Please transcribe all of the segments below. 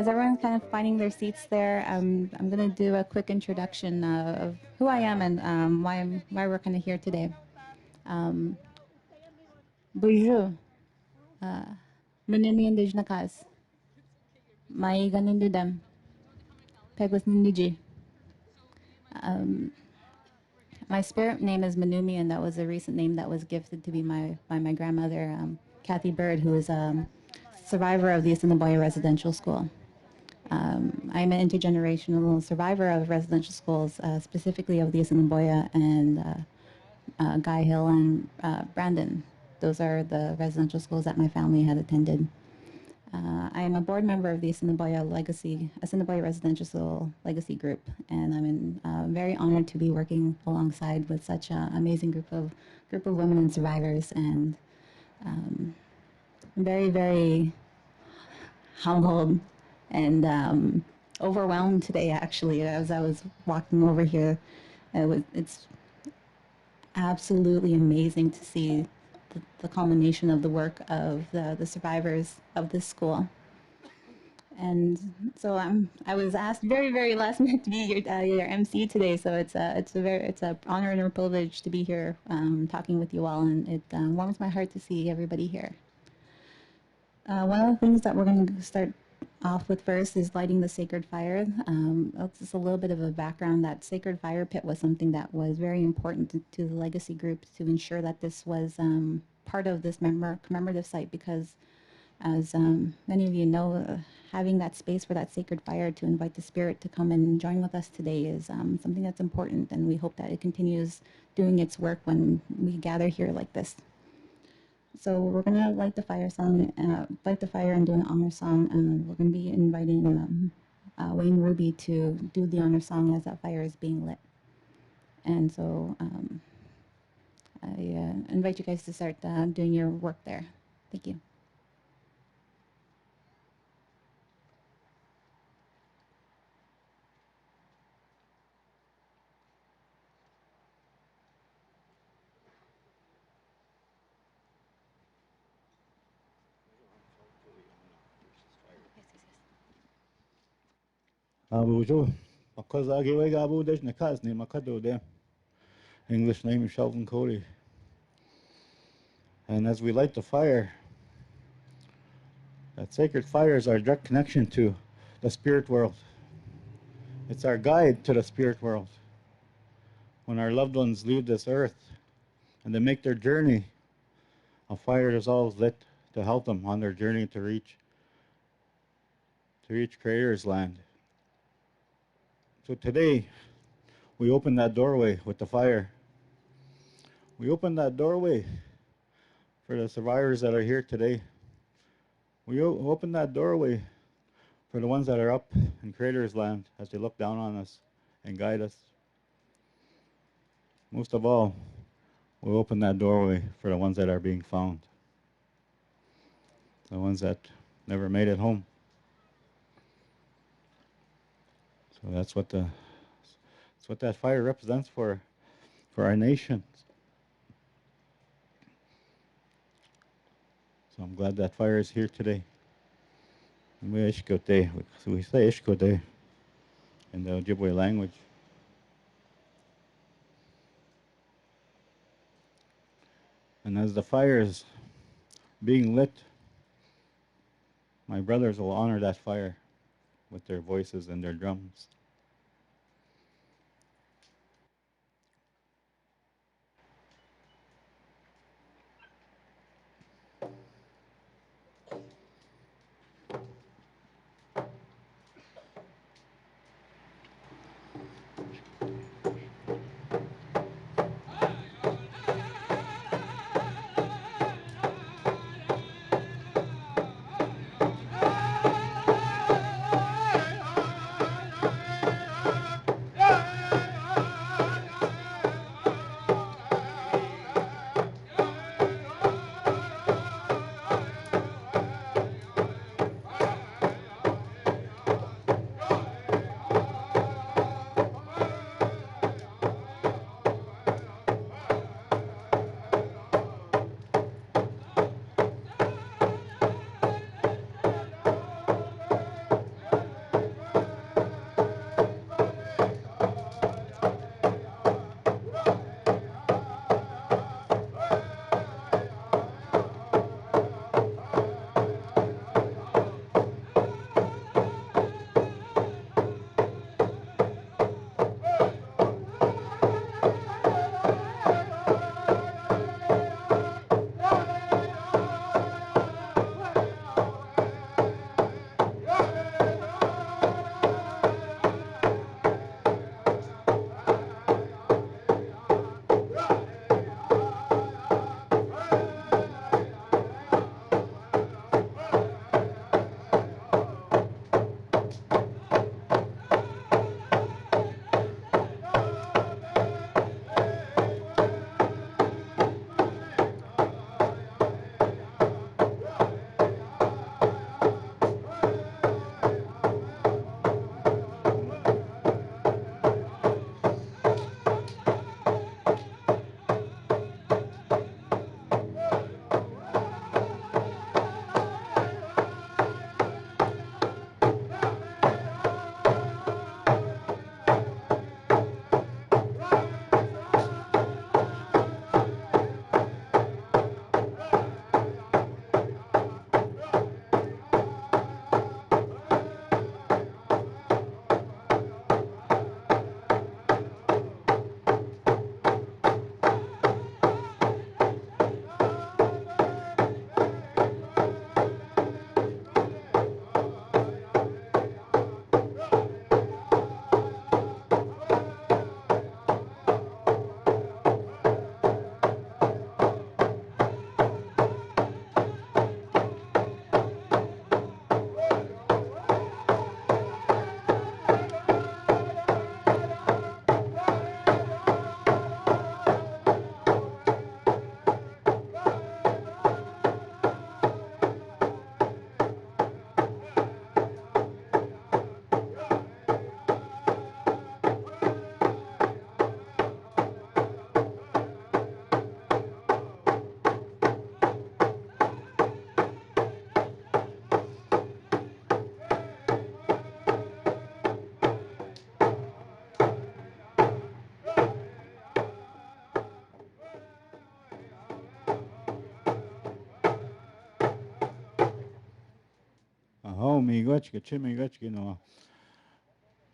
as everyone's kind of finding their seats there, I'm going to do a quick introduction of who I am and why we're kind of here today. Bonjour, Manini Indigenous, Mai Ganindudam, Pegwas Nindiji. My spirit name is Manumi, and that was a recent name that was gifted to me by my grandmother, Kathy Bird, who is a survivor of the Assiniboia Residential School. I'm an intergenerational survivor of residential schools, specifically of the Assiniboia and Guy Hill and Brandon. Those are the residential schools that my family had attended. I am a board member of the Assiniboia Residential School Legacy Group, and I'm very honored to be working alongside with such an amazing group of women and survivors, and I'm very, very humbled and overwhelmed today, actually, as I was walking over here. It's absolutely amazing to see the culmination of the work of the survivors of this school. And so I was asked very, very last minute to be your MC today. So it's a honor and a privilege to be here talking with you all, and it warms my heart to see everybody here. One of the things that we're going to start off with first is lighting the sacred fire. That's just a little bit of a background. That sacred fire pit was something that was very important to the legacy group to ensure that this was part of this commemorative site, because as many of you know, having that space for that sacred fire to invite the spirit to come and join with us today is something that's important, and we hope that it continues doing its work when we gather here like this. So we're going to light the fire and do an honor song, and we're going to be inviting Wayne Ruby to do the honor song as that fire is being lit. And so I invite you guys to start doing your work there. Thank you. Bonjour. English name is Sheldon Cody. And as we light the fire, that sacred fire is our direct connection to the spirit world. It's our guide to the spirit world. When our loved ones leave this earth and they make their journey, a fire is always lit to help them on their journey to reach Creator's land. So today, we open that doorway with the fire. We open that doorway for the survivors that are here today. We open that doorway for the ones that are up in Creator's land as they look down on us and guide us. Most of all, we open that doorway for the ones that are being found, the ones that never made it home. So that's what that fire represents for our nation. So I'm glad that fire is here today. We say Ishkote in the Ojibwe language. And as the fire is being lit, my brothers will honor that fire with their voices and their drums.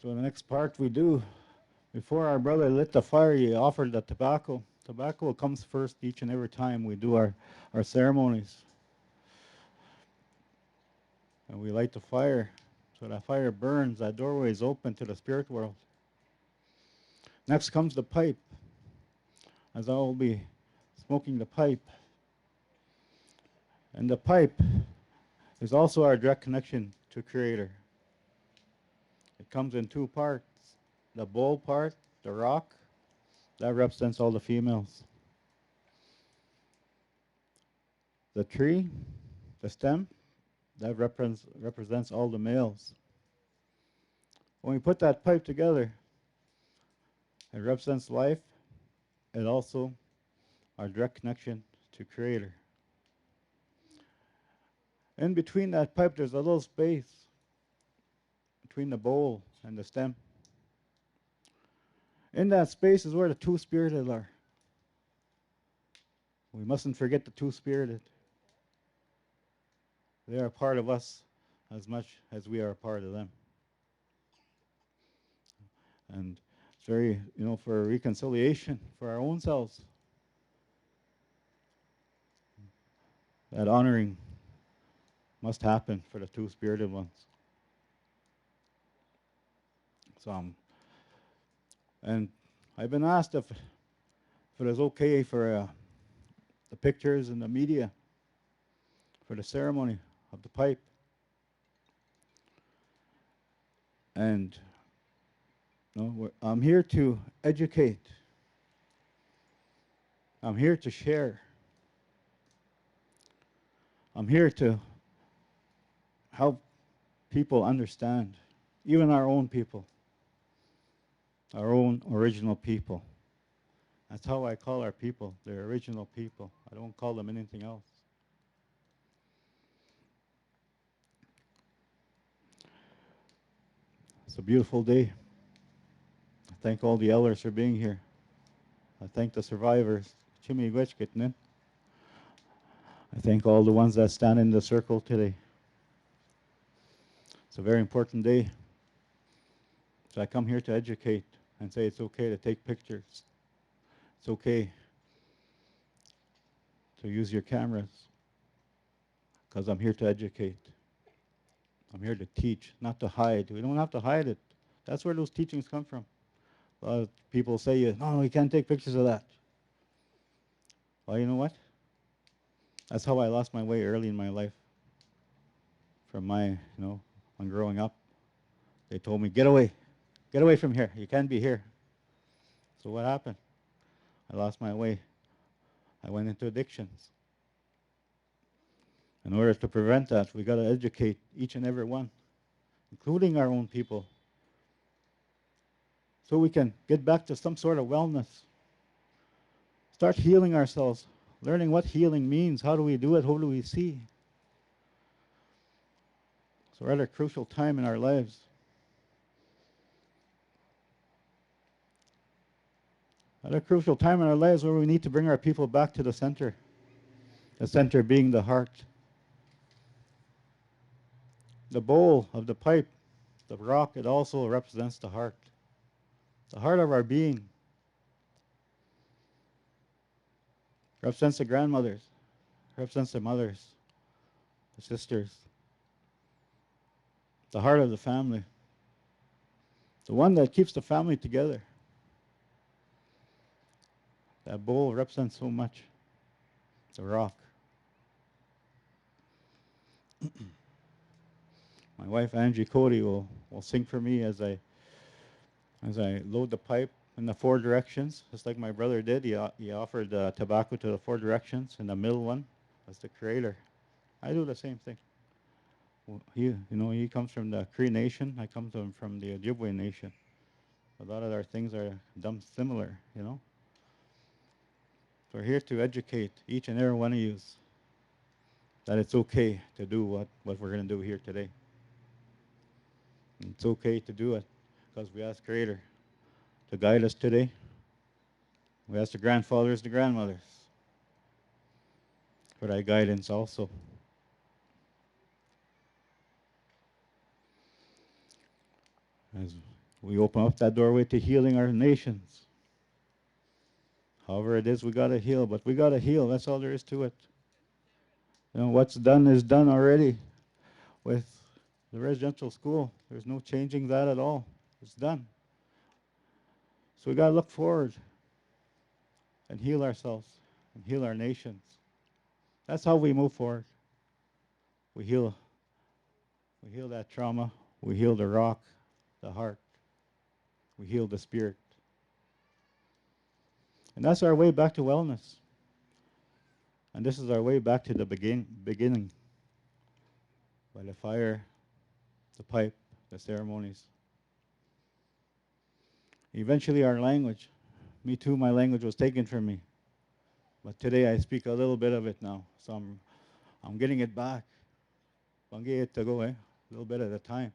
So the next part we do, before our brother lit the fire, he offered the tobacco. Tobacco comes first each and every time we do our ceremonies. And we light the fire. So that fire burns, that doorway is open to the spirit world. Next comes the pipe, as I will be smoking the pipe. And the pipe is also our direct connection to Creator. It comes in two parts. The bowl part, the rock, that represents all the females. The tree, the stem, that represents all the males. When we put that pipe together, it represents life and also our direct connection to Creator. In between that pipe, there's a little space between the bowl and the stem. In that space is where the two-spirited are. We mustn't forget the two-spirited. They are part of us as much as we are a part of them. And it's very, for reconciliation for our own selves, that honoring must happen for the two-spirited ones. So, and I've been asked if it is okay for the pictures and the media for the ceremony of the pipe. And I'm here to educate. I'm here to share. I'm here to help people understand, even our own people, our own original people. That's how I call our people, the original people. I don't call them anything else. It's a beautiful day. I thank all the elders for being here. I thank the survivors. I thank all the ones that stand in the circle today. It's a very important day. So I come here to educate and say it's okay to take pictures. It's okay to use your cameras because I'm here to educate. I'm here to teach, not to hide. We don't have to hide it. That's where those teachings come from. A lot of people say, no, you can't take pictures of that. Well, you know what? That's how I lost my way early in my life. From when growing up, they told me, get away from here. You can't be here. So what happened? I lost my way. I went into addictions. In order to prevent that, we got to educate each and every one, including our own people, so we can get back to some sort of wellness. Start healing ourselves, learning what healing means. How do we do it? Who do we see? So we're at a crucial time in our lives. At a crucial time in our lives where we need to bring our people back to the center being the heart. The bowl of the pipe, the rock, it also represents the heart of our being. Represents the grandmothers, represents the mothers, the sisters, the heart of the family, the one that keeps the family together. That bowl represents so much. The rock. My wife Angie Cody will sing for me as I load the pipe in the four directions, just like my brother did. He offered tobacco to the four directions, and the middle one was the Creator. I do the same thing. He comes from the Cree Nation. I come from the Ojibwe Nation. A lot of our things are similar, So we're here to educate each and every one of you that it's okay to do what we're going to do here today. And it's okay to do it because we ask Creator to guide us today. We ask the grandfathers, the grandmothers for that guidance also. as we open up that doorway to healing our nations. However it is, we gotta heal, but we gotta heal. That's all there is to it. You know, what's done is done already with the residential school. There's no changing that at all. It's done. So we gotta look forward and heal ourselves and heal our nations. That's how we move forward. We heal. We heal that trauma. We heal the rock, the heart. We heal the spirit. And that's our way back to wellness. And this is our way back to the beginning. By the fire, the pipe, the ceremonies. Eventually our language. Me too, my language was taken from me. But today I speak a little bit of it now. So I'm getting it back. I'm getting it to go, a little bit at a time.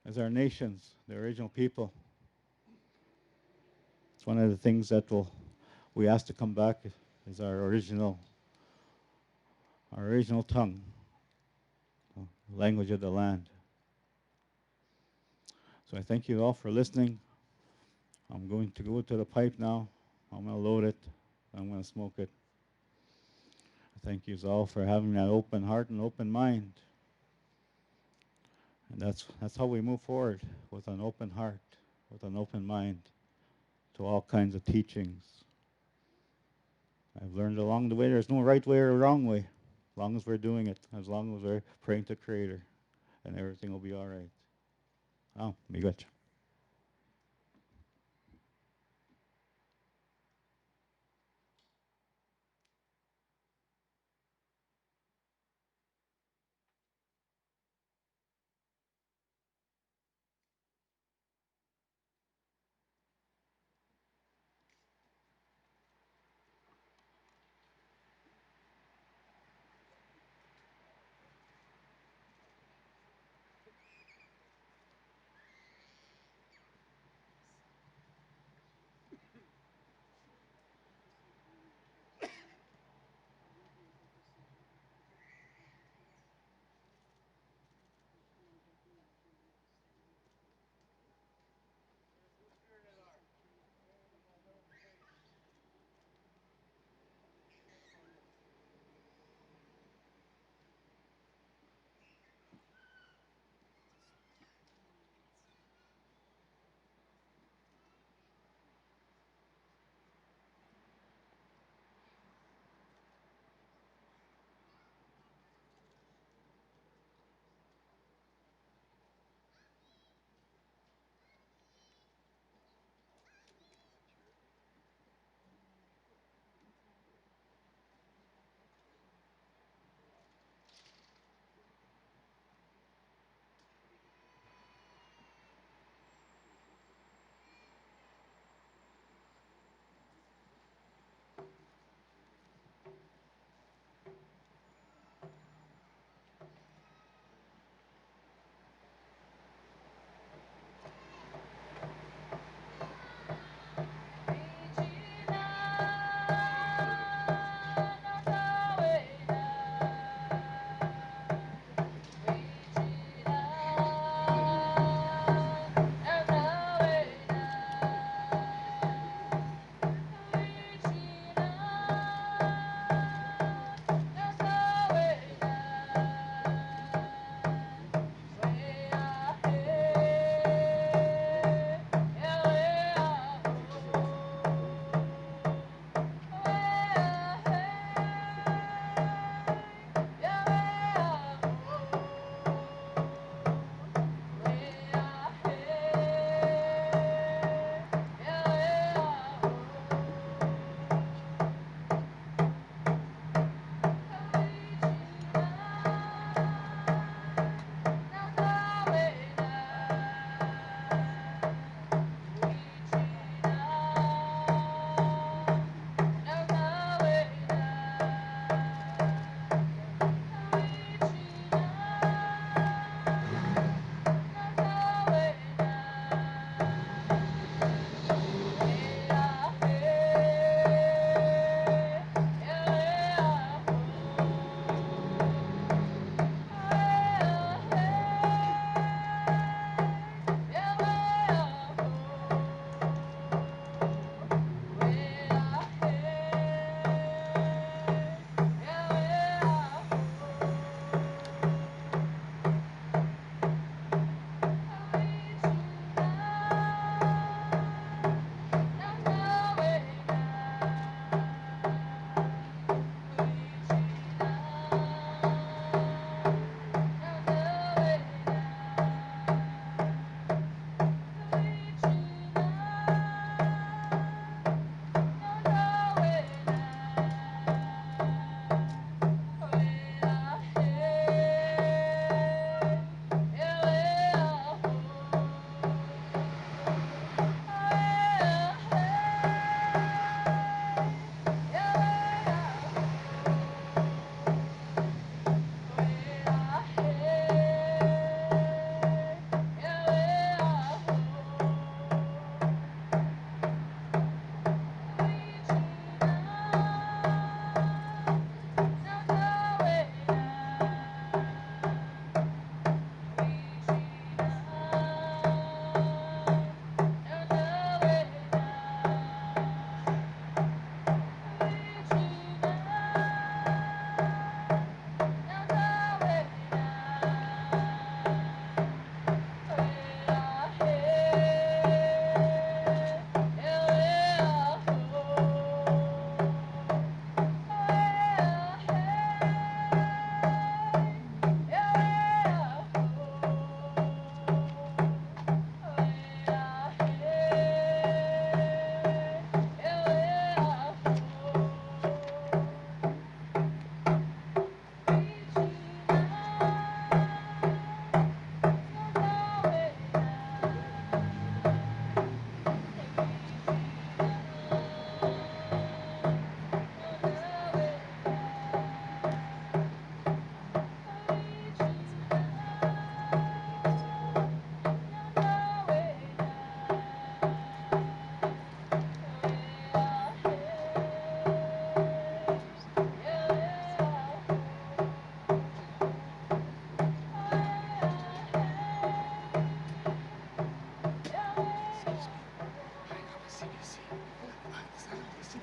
As our nations, the original people. It's one of the things that we ask to come back is our original tongue, language of the land. So I thank you all for listening. I'm going to go to the pipe now. I'm going to load it. I'm going to smoke it. Thank you all for having that open heart and open mind. And that's how we move forward, with an open heart, with an open mind to all kinds of teachings. I've learned along the way there's no right way or wrong way, as long as we're doing it, as long as we're praying to Creator, and everything will be all right. Oh, miigwech.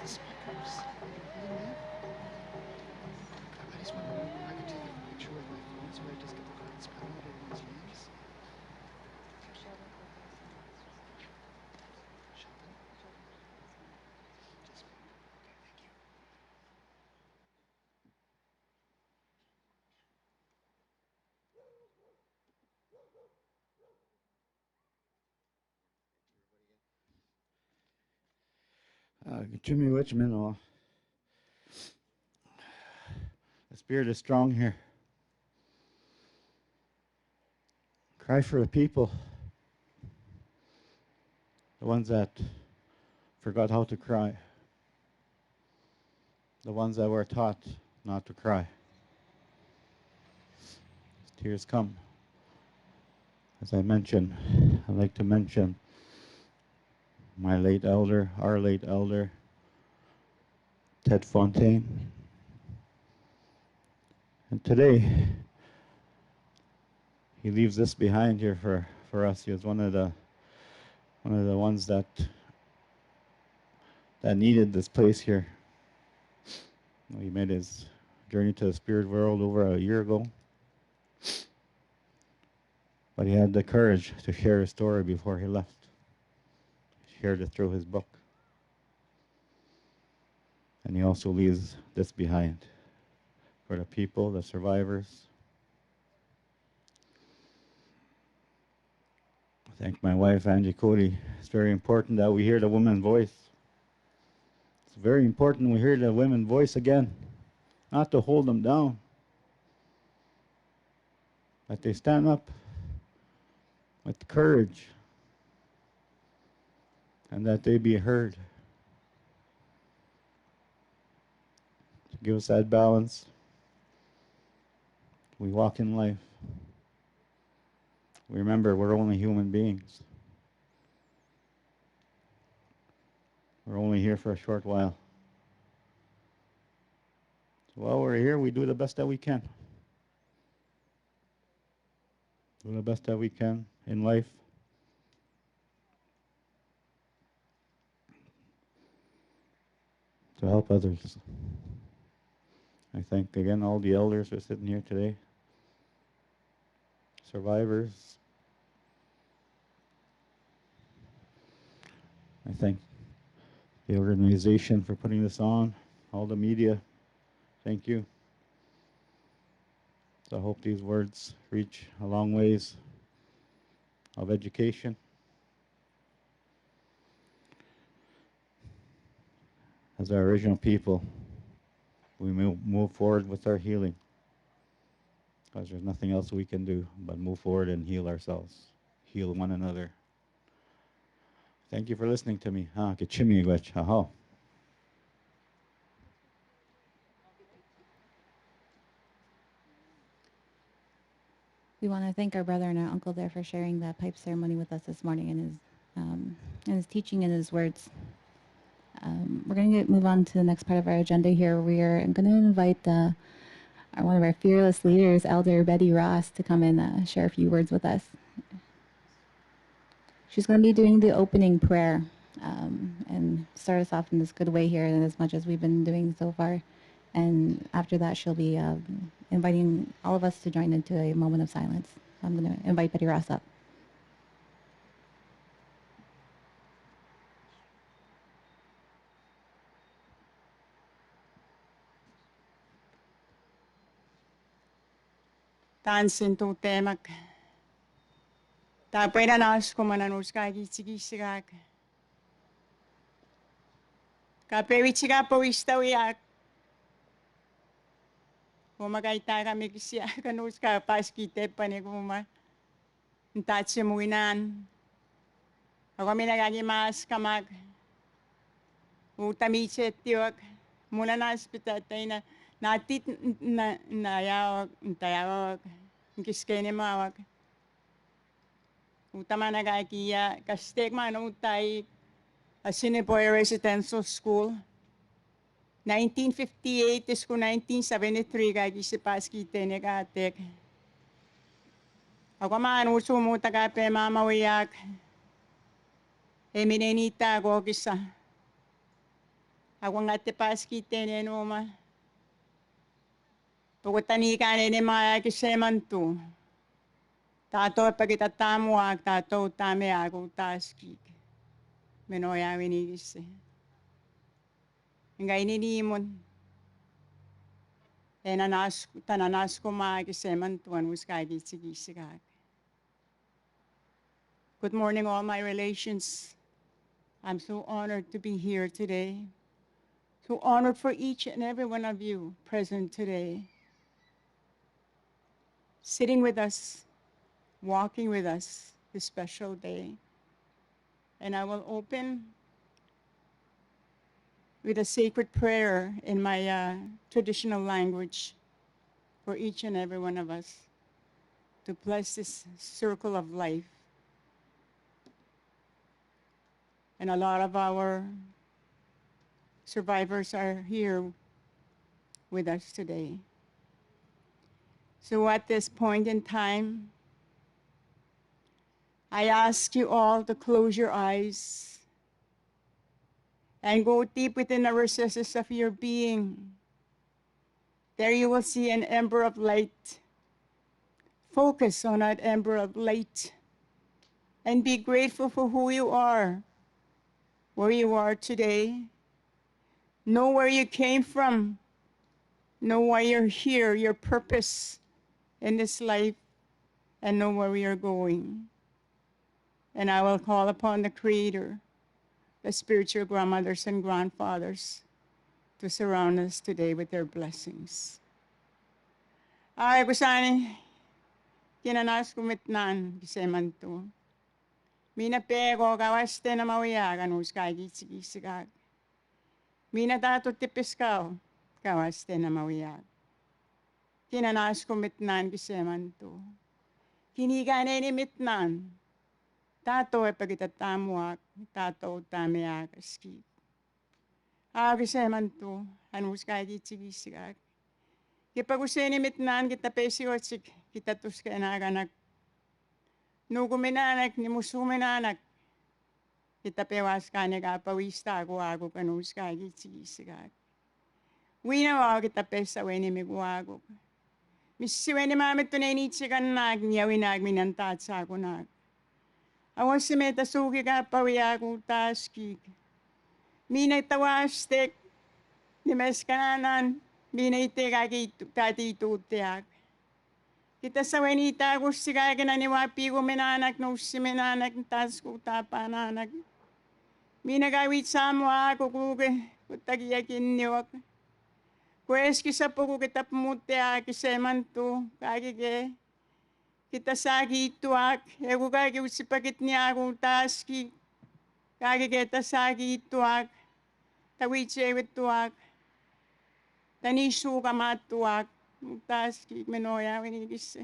the speakers. Will they leave? I just want to know if I could take a picture with my phone so I just get the card spell out everyone's names. Sheldon? Just one. Okay, thank you. Jimmy Witchman, the spirit is strong here. Cry for the people, the ones that forgot how to cry, the ones that were taught not to cry. Tears come. As I mentioned, I'd like to mention my late elder, our late elder, Ted Fontaine. And today, he leaves this behind here for us. He was one of the ones that needed this place here. He made his journey to the spirit world over a year ago. But he had the courage to share his story before he left. He shared it through his book. And he also leaves this behind for the people, the survivors. I thank my wife, Angie Cody. It's very important that we hear the woman's voice. It's very important we hear the women's voice again, not to hold them down, that they stand up with courage and that they be heard. To give us that balance, we walk in life. We remember we're only human beings. We're only here for a short while. So while we're here, we do the best that we can. Do the best that we can in life. To help others. I thank again all the elders who are sitting here today. Survivors. I thank the organization for putting this on, all the media. Thank you. So I hope these words reach a long ways of education. As our original people, we move forward with our healing. Because there's nothing else we can do but move forward and heal ourselves, heal one another. Thank you for listening to me. We want to thank our brother and our uncle there for sharing that pipe ceremony with us this morning and his teaching and his words. We're going to move on to the next part of our agenda here. We're going to invite one of our fearless leaders, Elder Betty Ross, to come and share a few words with us. She's going to be doing the opening prayer and start us off in this good way here, and as much as we've been doing so far. And after that, she'll be inviting all of us to join into a moment of silence. I'm going to invite Betty Ross up. Tansin tu temak. Ta pwede nas kumananus kagitsigisirak. Kapewitsiga pawistawiak. Kumagaita kami kisya kanus ka paskite paniguma. Ntatsimuinan. Ako minagagimas kamak. Utamitset tiwak. Muna na hospitatay na natit nayawag, ntayawag. Nkiskene mawag. Utama nagakiya kastek manutay Assiniboia Residential School. 1958 is ko 1973 kagi si paski tenegatek. Ako man usumo tagape mamawiyak. Eminenita ko kisa. Ako nga te paskite no ma. Pagutani ka ni mga kiseman tu. Tato pagitatamu ak tato tame ako taskik. Menoya winigise. Nga ininimon. Tananas ko mga kiseman tuan wiskagisigisigag. Good morning, all my relations. I'm so honored to be here today. So honored for each and every one of you present today. Sitting with us, walking with us this special day. And I will open with a sacred prayer in my traditional language for each and every one of us to bless this circle of life. And a lot of our survivors are here with us today. So at this point in time, I ask you all to close your eyes and go deep within the recesses of your being. There you will see an ember of light. Focus on that ember of light and be grateful for who you are, where you are today. Know where you came from. Know why you're here, your purpose in this life, and know where we are going. And I will call upon the Creator, the spiritual grandmothers and grandfathers, to surround us today with their blessings. Ay, kusani, kinanas kumitnan, kiseman to. Mina pego kawaste na mawiyagan uskay gisigisigag. Mina tato tipiskaw, kawaste na mawiyag. Kinanas kumitnan kiseman to. Kinigane ni mitnan, tato e pagitatamuak, tato tameak aski. Kiseman to, anuskay gisigisigag. Kipag-useni mitnan kita pesiosik, kita tuska naganak. Nuguminanak ni musuminanak. Kita pewas kanig apawista ako kanuska gisigisigag. Winawa kita pesa weni miguago. Misi weni mamit tunay chikan nag niyawinag minantat sa ako nag. Awan si meta sugi ka pawiyago taskig. Minay tawastek ni mes kananan. Binayte katitutiak. Kita sa wenita gusti kaya na niwapi ko menanak no si menanak tas ko tapananak. Minagawit sa mo ako kuke kutagiyakin niwak. Pues kisa po ko kita pumuti kiseman to kagige. Kita sagi ituak. Ego kagi usipagit niya ako taski. Kagige ta sagi ituak. Tawitse wituak. Tanisu kamatuak, tas menoya winigis.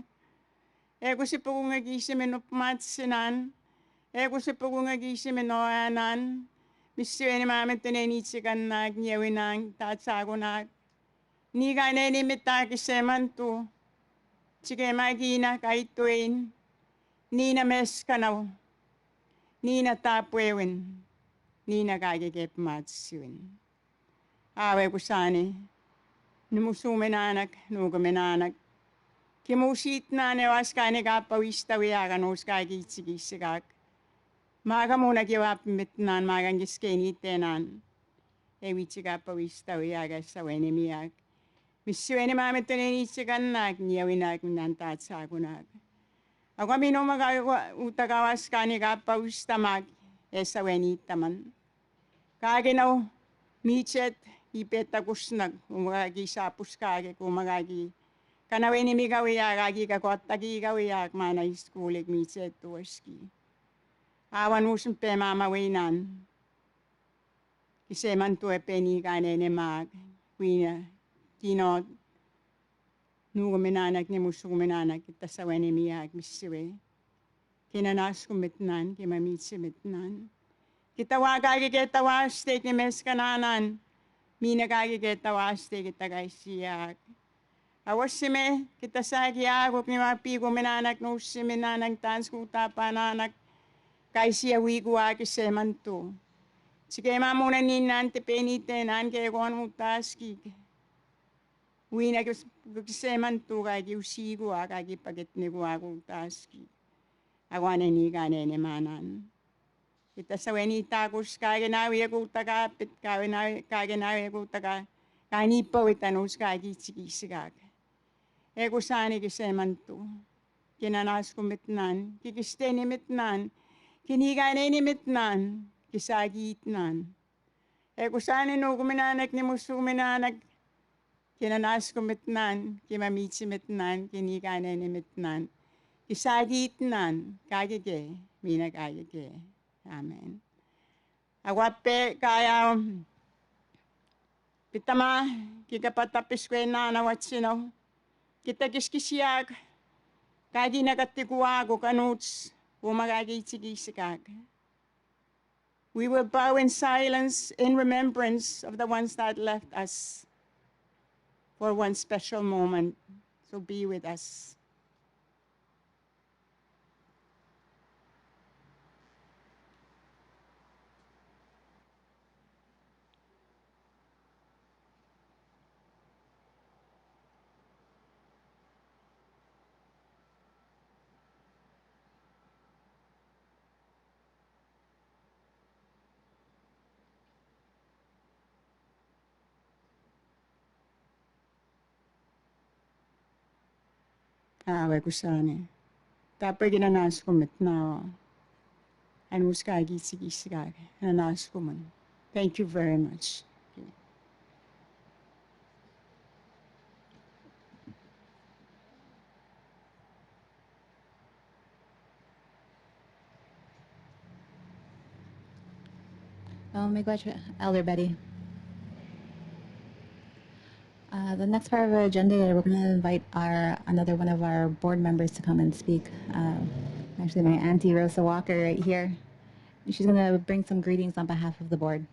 Ego si pagungagisi menupmatsinan, ego si pagungagisi menoyanan, misi ni mamin tinenitsikan nag nyawinang tatsago nag. Ni ganeni mitakiseman tu, sige magina kahit tuwin, ni na meskanaw, ni na tapwewin, ni na kagigip matsiwin. Awe kusani. Numusumenanak, nugumenanak. Kimusit na newas ka negapawista wiyakan uska gitsigisigak. Maga muna giwapmitnan magang giskenitenan. Ewichigapawista wiyaga sa wenimiyak. Misiweni mamit tunenisigan nag niyawinak minantat sa agunag. Ako kami no utagawas ka negapawista mag sa wenitaman. Kaginaw, michet, ipetagus nag umagagi sapus kage kumagagi kanaweni mi gawiya gagi kakot tagi gawiya manay skulik mitset tuwaski awan musun pe mama winan kiseman tu peni kanene mag wina tino nugo menanak ni musu menanak kita saweni miyak misiwe kinanas kumitnan kimamitsi mitnan kita wagagi kita waste ni mes kananan Mina kagi kita waste kita guys siyak. Awas sime kita sagi ako pimapi ko menanak no sime nanang tans ko tapananak kay siya wigo aki semanto. Sige mamuna ninan te peniten an ke gon mutaski. Wina gseman tu ka gi usigu aga gi paget ni guagu taski. Agwane ni ganene manan. Kita saweni takus kage na we ku taka pit kage na we ku taka kani po itanus kage chiki sigag. Ego sani gseman tu. Kinanas kumitnan, kikisteni mitnan, kiniganeni mitnan, kisagitnan. Kusani no kuminanak ni musu kuminanak, kinanas kumitnan, kimamitsi mitnan, kiniganeni mitnan, kisagitnan, kagige, mina kagige. Amen. Awape kaya pitama, kikapatapis kwena na watsino, kita kiskisiag, kagi nakatikuago kanuts, umagagitsigisiag. We will bow in silence in remembrance of the ones that left us for one special moment. So be with us. Kusani. Tapos ginanas ko na anus kagi sigisigag. Nanas ko man. Thank you very much. Oh my gosh, Elder Betty. The next part of our agenda, we're going to invite another one of our board members to come and speak. Actually, my auntie Rosa Walker right here. She's going to bring some greetings on behalf of the board.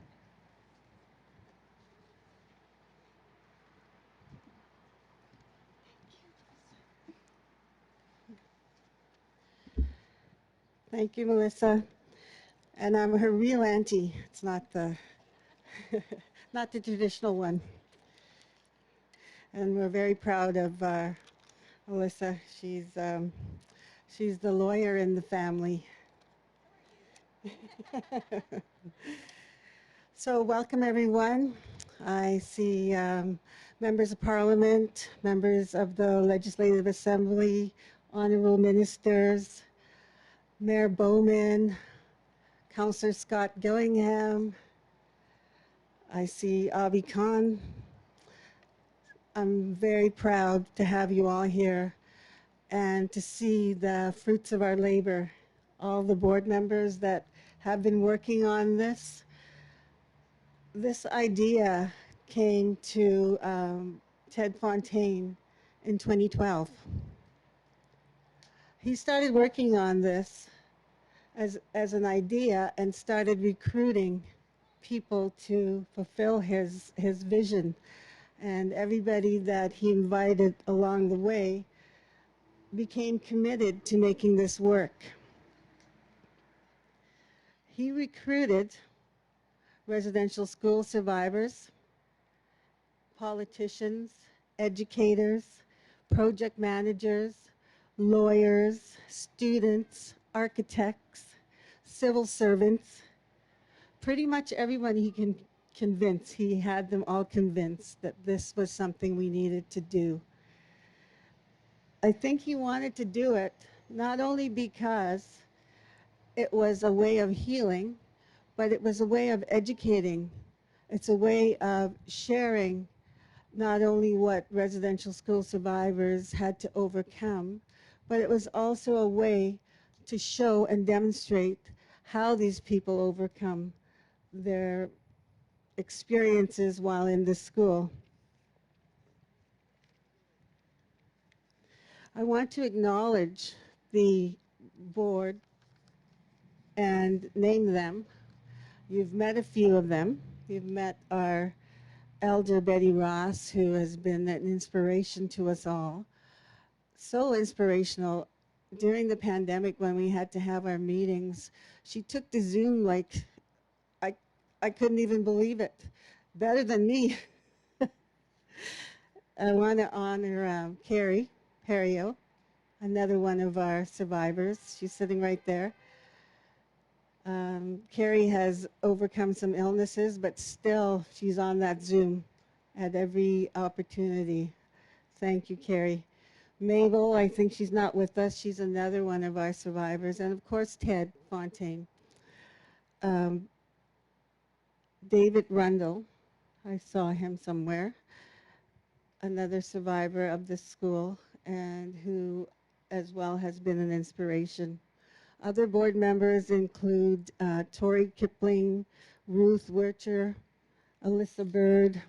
Thank you, Melissa. And I'm her real auntie. It's not the, not the traditional one. And we're very proud of Melissa. She's the lawyer in the family. So welcome, everyone. I see members of parliament, members of the Legislative Assembly, honorable ministers, Mayor Bowman, Councillor Scott Gillingham. I see Avi Khan. I'm very proud to have you all here and to see the fruits of our labor. All the board members that have been working on this. This idea came to Ted Fontaine in 2012. He started working on this as an idea and started recruiting people to fulfill his vision. And everybody that he invited along the way became committed to making this work. He recruited residential school survivors, politicians, educators, project managers, lawyers, students, architects, civil servants, pretty much everyone he can convince. He had them all convinced that this was something we needed to do. I think he wanted to do it not only because it was a way of healing, but it was a way of educating. It's a way of sharing not only what residential school survivors had to overcome, but it was also a way to show and demonstrate how these people overcome their experiences while in the school. I want to acknowledge the board and name them. You've met a few of them. You've met our Elder Betty Ross, who has been an inspiration to us all. So inspirational. During the pandemic when we had to have our meetings, she took to Zoom like I couldn't even believe it. Better than me. I want to honor Carrie Perio, another one of our survivors. She's sitting right there. Carrie has overcome some illnesses, but still she's on that Zoom at every opportunity. Thank you, Carrie. Mabel, I think she's not with us. She's another one of our survivors. And of course, Ted Fontaine. Um, David Rundle, I saw him somewhere, another survivor of this school, and who as well has been an inspiration. Other board members include Tori Kipling, Ruth Wircher, Alyssa Bird,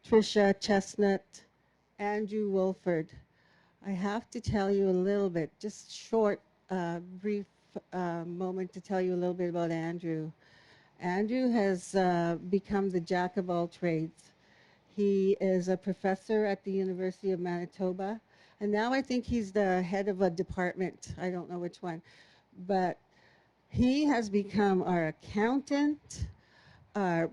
Tricia Chestnut, Andrew Wolford. I have to tell you a little bit, just short, brief moment to tell you a little bit about Andrew. Andrew has become the jack of all trades. He is a professor at the University of Manitoba, and now I think he's the head of a department. I don't know which one, but he has become our accountant, our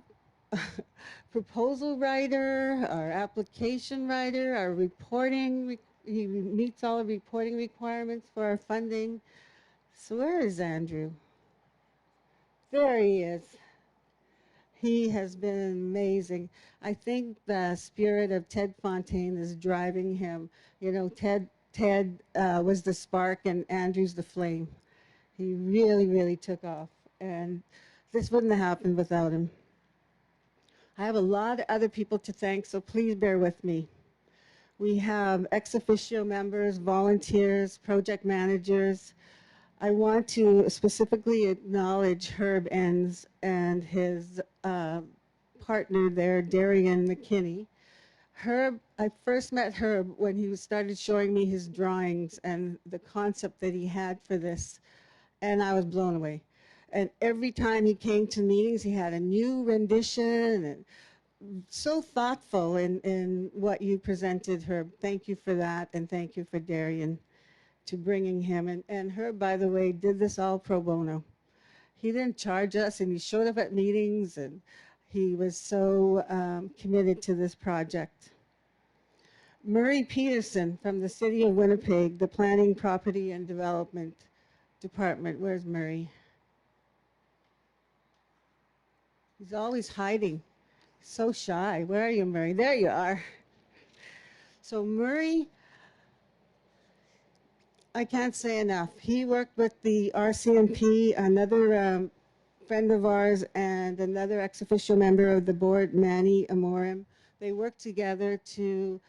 proposal writer, our application writer, our reporting. He meets all the reporting requirements for our funding. So where is Andrew? There he is. He has been amazing. I think the spirit of Ted Fontaine is driving him. You know, Ted was the spark and Andrew's the flame. He really, really took off. And this wouldn't have happened without him. I have a lot of other people to thank, so please bear with me. We have ex officio members, volunteers, project managers. I want to specifically acknowledge Herb Enns and his partner there, Darian McKinney. Herb, I first met Herb when he started showing me his drawings and the concept that he had for this, and I was blown away. And every time he came to meetings, he had a new rendition, and so thoughtful in what you presented, Herb. Thank you for that, and thank you for Darian to bringing him. And Herb, by the way, did this all pro bono. He didn't charge us, and he showed up at meetings, and he was so committed to this project. Murray Peterson from the City of Winnipeg, the Planning, Property, and Development Department. Where's Murray? He's always hiding. So shy. Where are you, Murray? There you are. So Murray, I can't say enough. He worked with the RCMP, another friend of ours, and another ex officio member of the board, Manny Amorim. They worked together to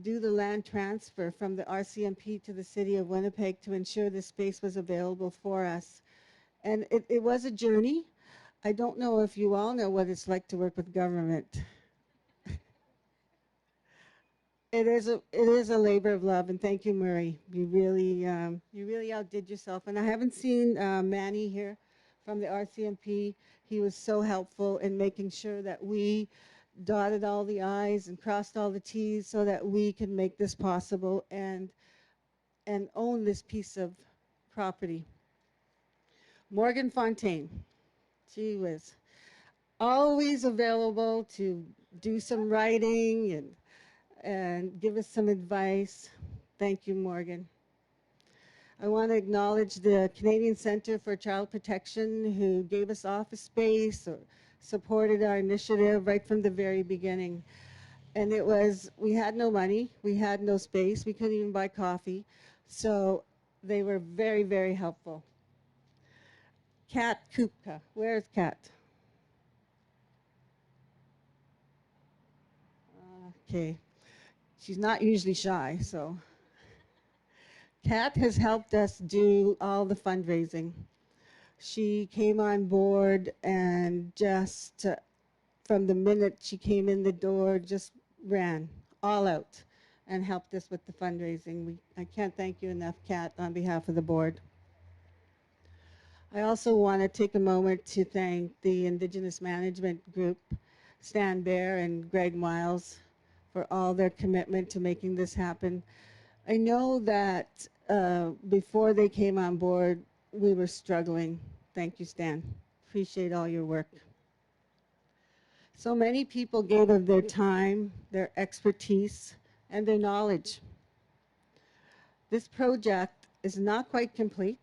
do the land transfer from the RCMP to the City of Winnipeg to ensure the space was available for us. And it was a journey. I don't know if you all know what it's like to work with government. It is a labor of love, and thank you, Murray. You really outdid yourself. And I haven't seen Manny here from the RCMP. He was so helpful in making sure that we dotted all the I's and crossed all the T's so that we can make this possible and own this piece of property. Morgan Fontaine, she was always available to do some writing and give us some advice. Thank you, Morgan. I want to acknowledge the Canadian Centre for Child Protection who gave us office space or supported our initiative right from the very beginning. And we had no money, we had no space, we couldn't even buy coffee. So they were very, very helpful. Kat Kupka, where's Kat? Okay. She's not usually shy, so. Kat has helped us do all the fundraising. She came on board and just from the minute she came in the door, just ran all out and helped us with the fundraising. I can't thank you enough, Kat, on behalf of the board. I also want to take a moment to thank the Indigenous Management Group, Stan Bear and Greg Miles, for all their commitment to making this happen. I know that before they came on board, we were struggling. Thank you, Stan. Appreciate all your work. So many people gave of their time, their expertise, and their knowledge. This project is not quite complete.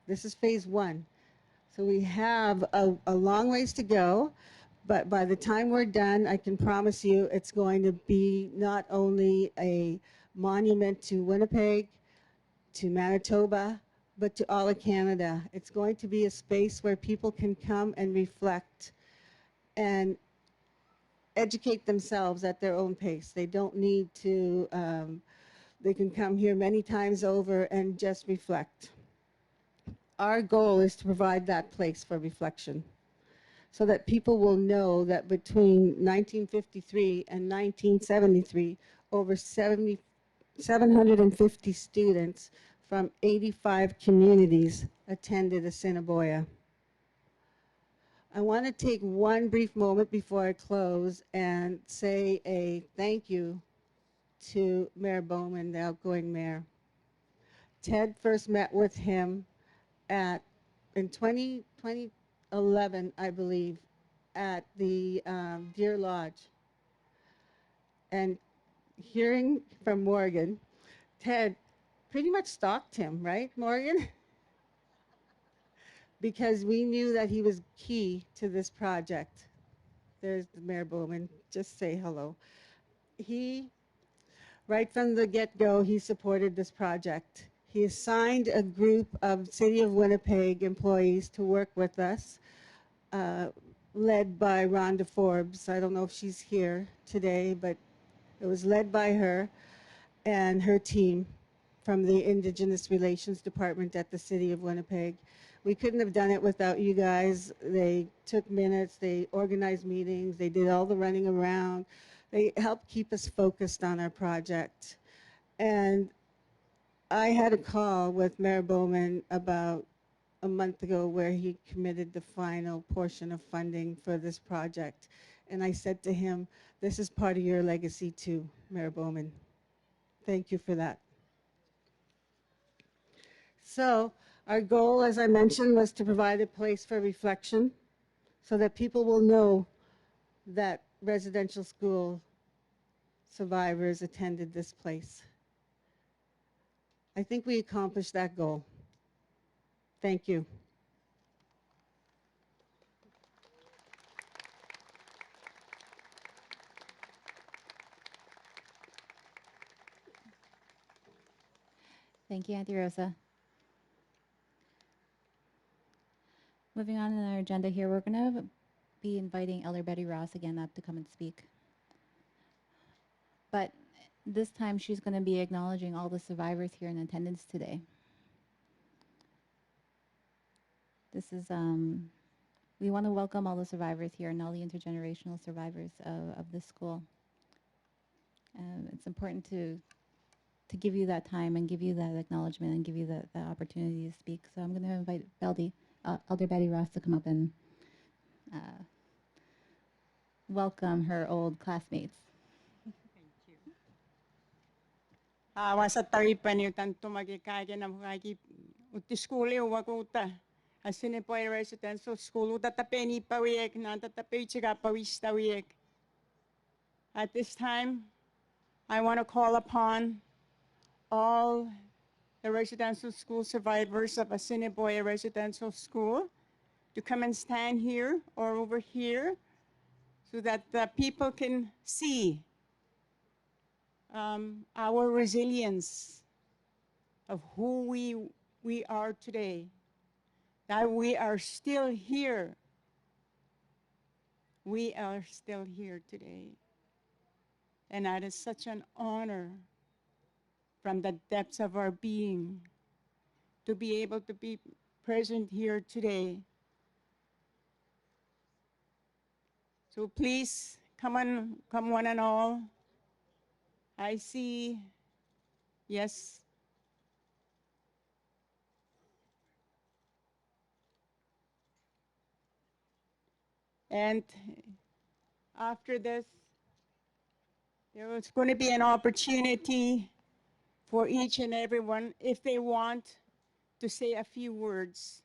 This is phase one. So we have a long ways to go, but by the time we're done, I can promise you it's going to be not only a monument to Winnipeg, to Manitoba, but to all of Canada. It's going to be a space where people can come and reflect and educate themselves at their own pace. They don't need to, they can come here many times over and just reflect. Our goal is to provide that place for reflection so that people will know that between 1953 and 1973, over 750 students from 85 communities attended Assiniboia. I want to take one brief moment before I close and say a thank you to Mayor Bowman, the outgoing mayor. Ted first met with him in 2011, I believe, at the Deer Lodge. And hearing from Morgan, Ted pretty much stalked him, right, Morgan? Because we knew that he was key to this project. There's the Mayor Bowman, just say hello. He, right from the get-go, he supported this project. He assigned a group of City of Winnipeg employees to work with us, led by Rhonda Forbes. I don't know if she's here today, but it was led by her and her team from the Indigenous Relations Department at the City of Winnipeg. We couldn't have done it without you guys. They took minutes, they organized meetings, they did all the running around. They helped keep us focused on our project. And I had a call with Mayor Bowman about a month ago where he committed the final portion of funding for this project. And I said to him, this is part of your legacy too, Mayor Bowman. Thank you for that. So our goal, as I mentioned, was to provide a place for reflection so that people will know that residential school survivors attended this place. I think we accomplished that goal. Thank you. Thank you, Auntie Rosa. Moving on in our agenda here, we're going to be inviting Elder Betty Ross again up to come and speak. But this time she's going to be acknowledging all the survivors here in attendance today. This is, we want to welcome all the survivors here and all the intergenerational survivors of this school. It's important to give you that time and give you that acknowledgement and give you the opportunity to speak. So I'm going to invite Elder Betty Ross to come up and welcome her old classmates. Wasa taripan niyo tanto magikaya na mukagi uti school yo wakuta. Assiniboia Residential School utatapeni pawiek na tatapay chiga pawista wiek. At this time, I want to call upon all the residential school survivors of Assiniboia Residential School to come and stand here or over here so that the people can see our resilience of who we are today, that we are still here. We are still here today. And that is such an honor from the depths of our being to be able to be present here today. So please, come one and all. I see, yes. And after this, there is going to be an opportunity for each and everyone, if they want, to say a few words.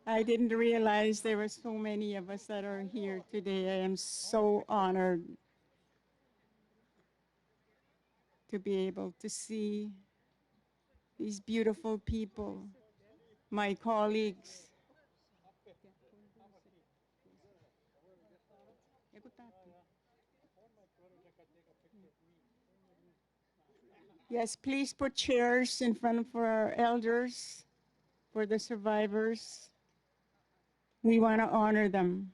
I didn't realize there were so many of us that are here today. I am so honored to be able to see these beautiful people, my colleagues. Yes, please put chairs in front for our elders, for the survivors. We want to honor them.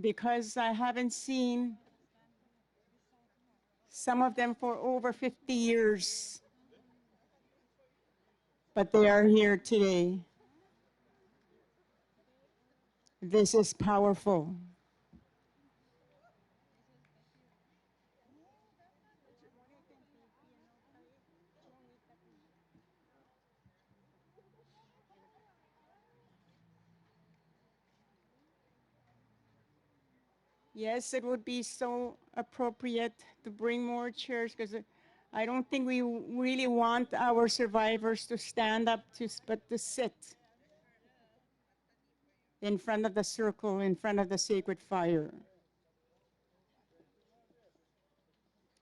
Because I haven't seen some of them for over 50 years, but they are here today. This is powerful. Yes, it would be so appropriate to bring more chairs because I don't think we really want our survivors to stand up but to sit in front of the circle, in front of the sacred fire.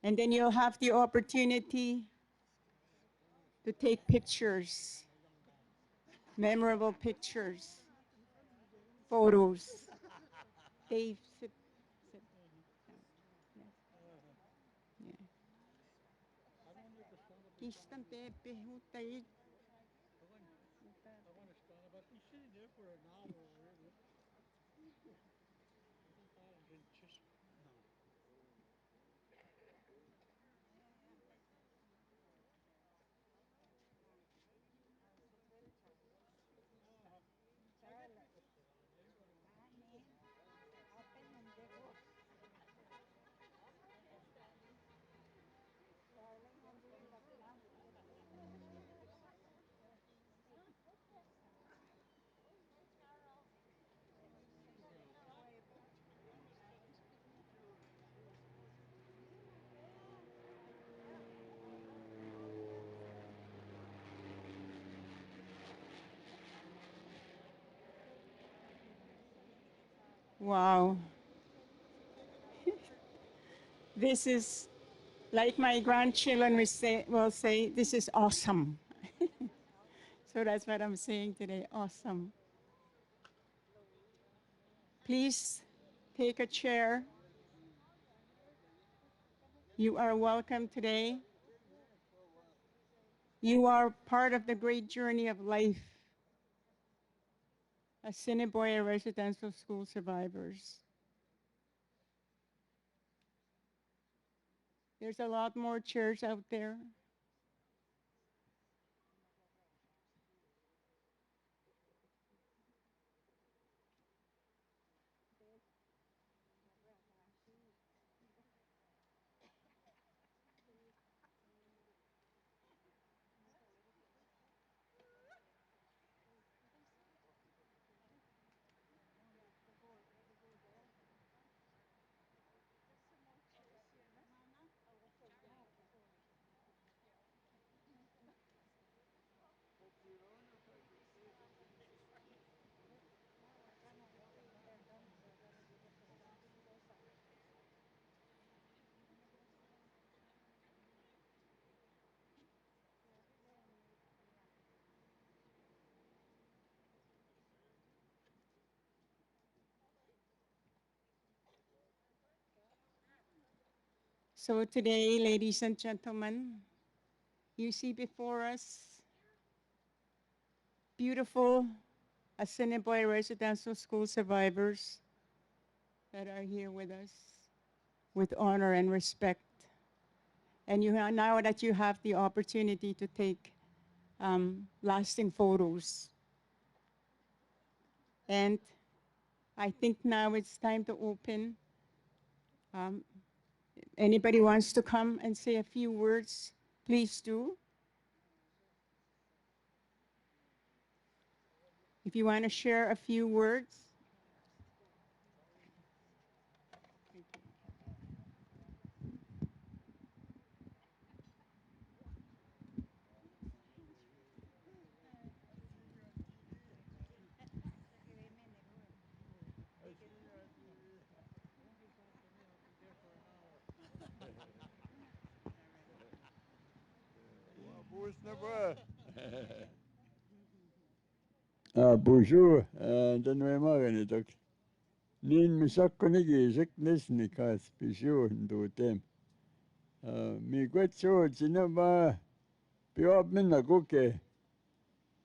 And then you'll have the opportunity to take pictures, memorable pictures, photos. Dave, sit. Yeah. Wow. This is, like my grandchildren will say, this is awesome. So that's what I'm saying today, awesome. Please take a chair. You are welcome today. You are part of the great journey of life, Assiniboia Residential School survivors. There's a lot more chairs out there. So today, ladies and gentlemen, you see before us beautiful Assiniboia Residential School survivors that are here with us with honor and respect. And now that you have the opportunity to take lasting photos. And I think now it's time to open. Anybody wants to come and say a few words, please do. If you want to share a few words. Assiniboia. Bonjour, Danwe Maganitok. Nin Mishakonigi, Jeknishni Kas, Pishu, do them. Miguecho, Chinaba, Pio Minagoke,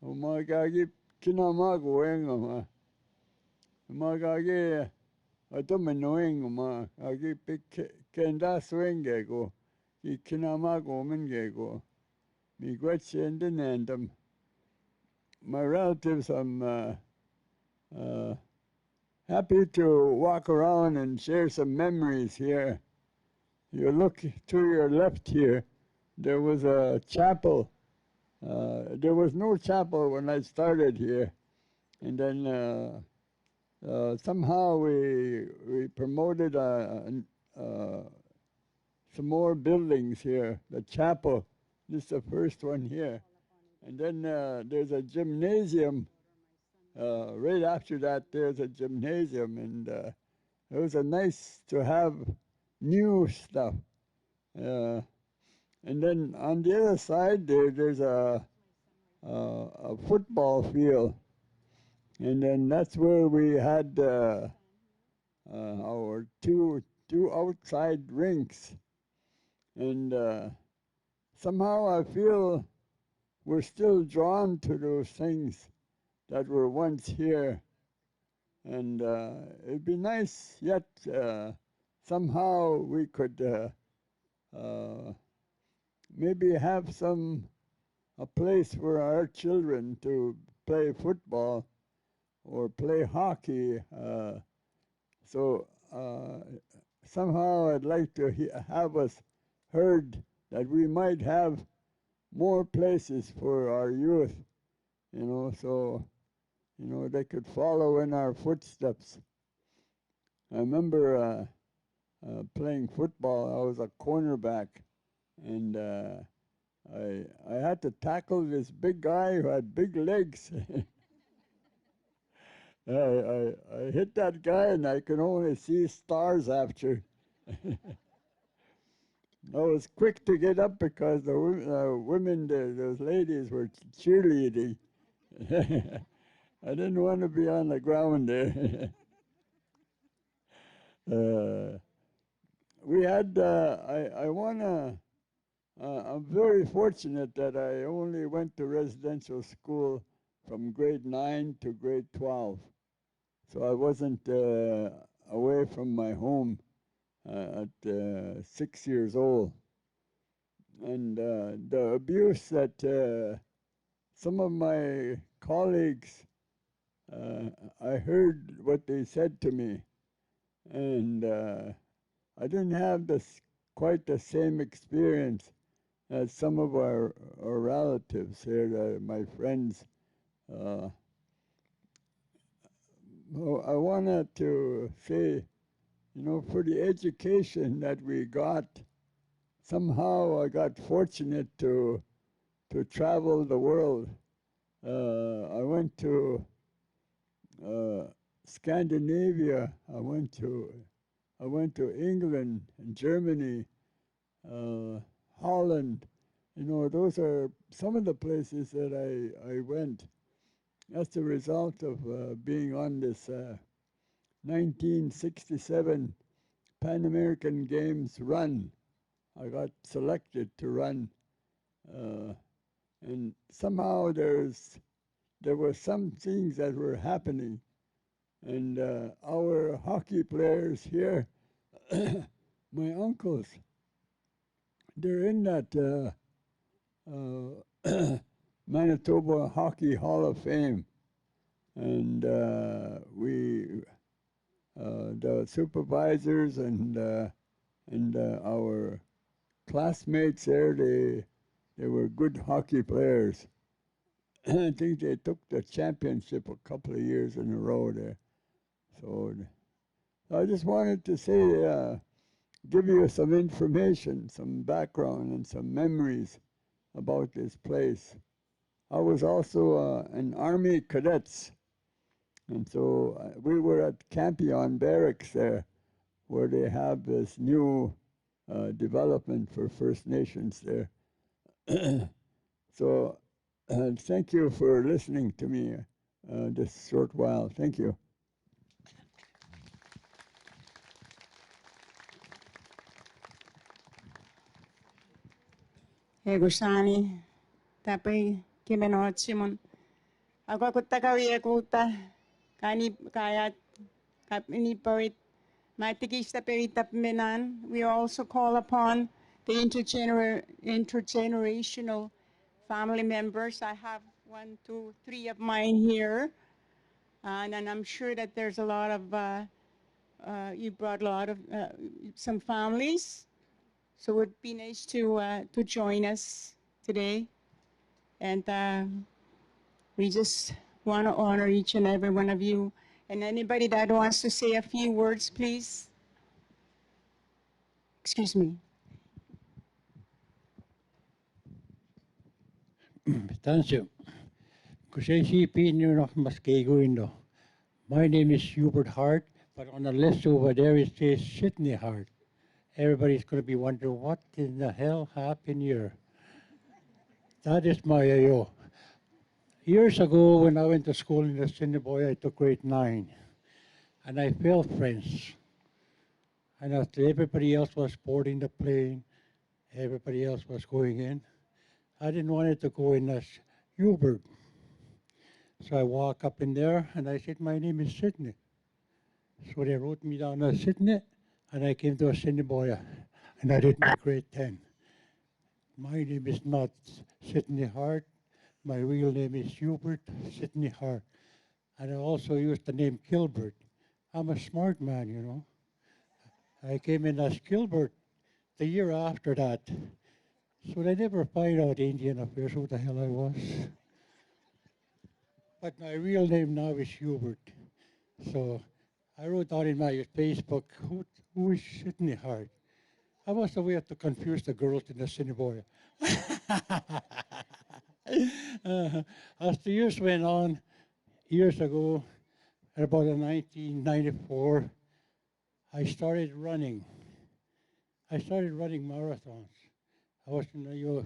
Umagagi, Kinamago, Engama, Umagagi, Atomanoingama, Agi Kenda Swingego, Ikinamago Mingego, Migueche and the Nandam. My relatives, I'm happy to walk around and share some memories here. You look to your left here, there was a chapel. There was no chapel when I started here. And then somehow we promoted some more buildings here. The chapel, this is the first one here. And then there's a gymnasium. Right after that, there's a gymnasium, and it was nice to have new stuff. And then on the other side, there's a football field, and then that's where we had our two outside rinks. And somehow I feel we're still drawn to those things that were once here. And it'd be nice yet somehow we could maybe have a place for our children to play football or play hockey. So somehow I'd like to have us heard that we might have more places for our youth, so they could follow in our footsteps. I remember playing football. I was a cornerback, and I had to tackle this big guy who had big legs. I hit that guy, and I could only see stars after. I was quick to get up because the women, those ladies, were cheerleading. I didn't want to be on the ground there. We had, I'm very fortunate that I only went to residential school from grade 9 to grade 12. So I wasn't away from my home at 6 years old. And the abuse that some of my colleagues, I heard what they said to me, and I didn't have quite the same experience as some of our relatives here, my friends. I wanted to say, for the education that we got, somehow I got fortunate to travel the world. I went to Scandinavia. I went to England and Germany, Holland. Those are some of the places that I went. That's the result of being on this 1967 Pan American Games run. I got selected to run, and somehow there were some things that were happening, and our hockey players here, my uncles, they're in that Manitoba Hockey Hall of Fame, and the supervisors and our classmates there, they were good hockey players. I think they took the championship a couple of years in a row there. So I just wanted to say, give you some information, some background, and some memories about this place. I was also an Army cadets, and so we were at Campion Barracks there, where they have this new development for First Nations there. So thank you for listening to me this short while. Thank you. Gusani, tapi kimenot Simon. Ako kutakawi akuta, kani kayat kapini pawit matikista peritap menan. We also call upon the intergenerational family members. I have 1, 2, 3 of mine here, and I'm sure that there's a lot of you brought a lot of some families, so it would be nice to join us today, and we just want to honor each and every one of you. And anybody that wants to say a few words, please. Excuse me. Thank you. My name is Hubert Hart, but on the list over there it says Sydney Hart. Everybody's going to be wondering what in the hell happened here. That is my AO. Years ago, when I went to school in Assiniboia, I took grade 9, and I felt friends. And after everybody else was boarding the plane, everybody else was going in, I didn't want it to go in as Hubert. So I walk up in there, and I said, my name is Sydney. So they wrote me down as Sydney, and I came to Assiniboia, and I did my grade 10. My name is not Sydney Hart. My real name is Hubert Sydney Hart. And I also used the name Gilbert. I'm a smart man, you know. I came in as Gilbert the year after that. So they never find out Indian affairs who the hell I was. But my real name now is Hubert. So I wrote down in my Facebook, who is Sydney Hart? I was a way to confuse the girls in the Assiniboia. As the years went on, years ago, at about 1994, I started running. I started running marathons. I was in the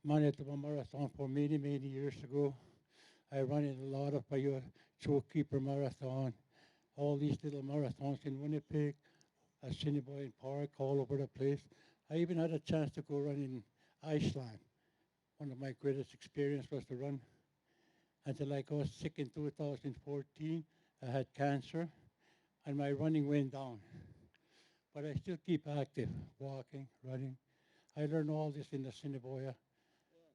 Manitoba Marathon for many, many years ago. I ran in a lot of Zookeeper Marathon, all these little marathons in Winnipeg, Assiniboia Park, all over the place. I even had a chance to go run in Iceland. One of my greatest experiences was to run until I got sick in 2014. I had cancer, and my running went down. But I still keep active, walking, running. I learned all this in the Assiniboia.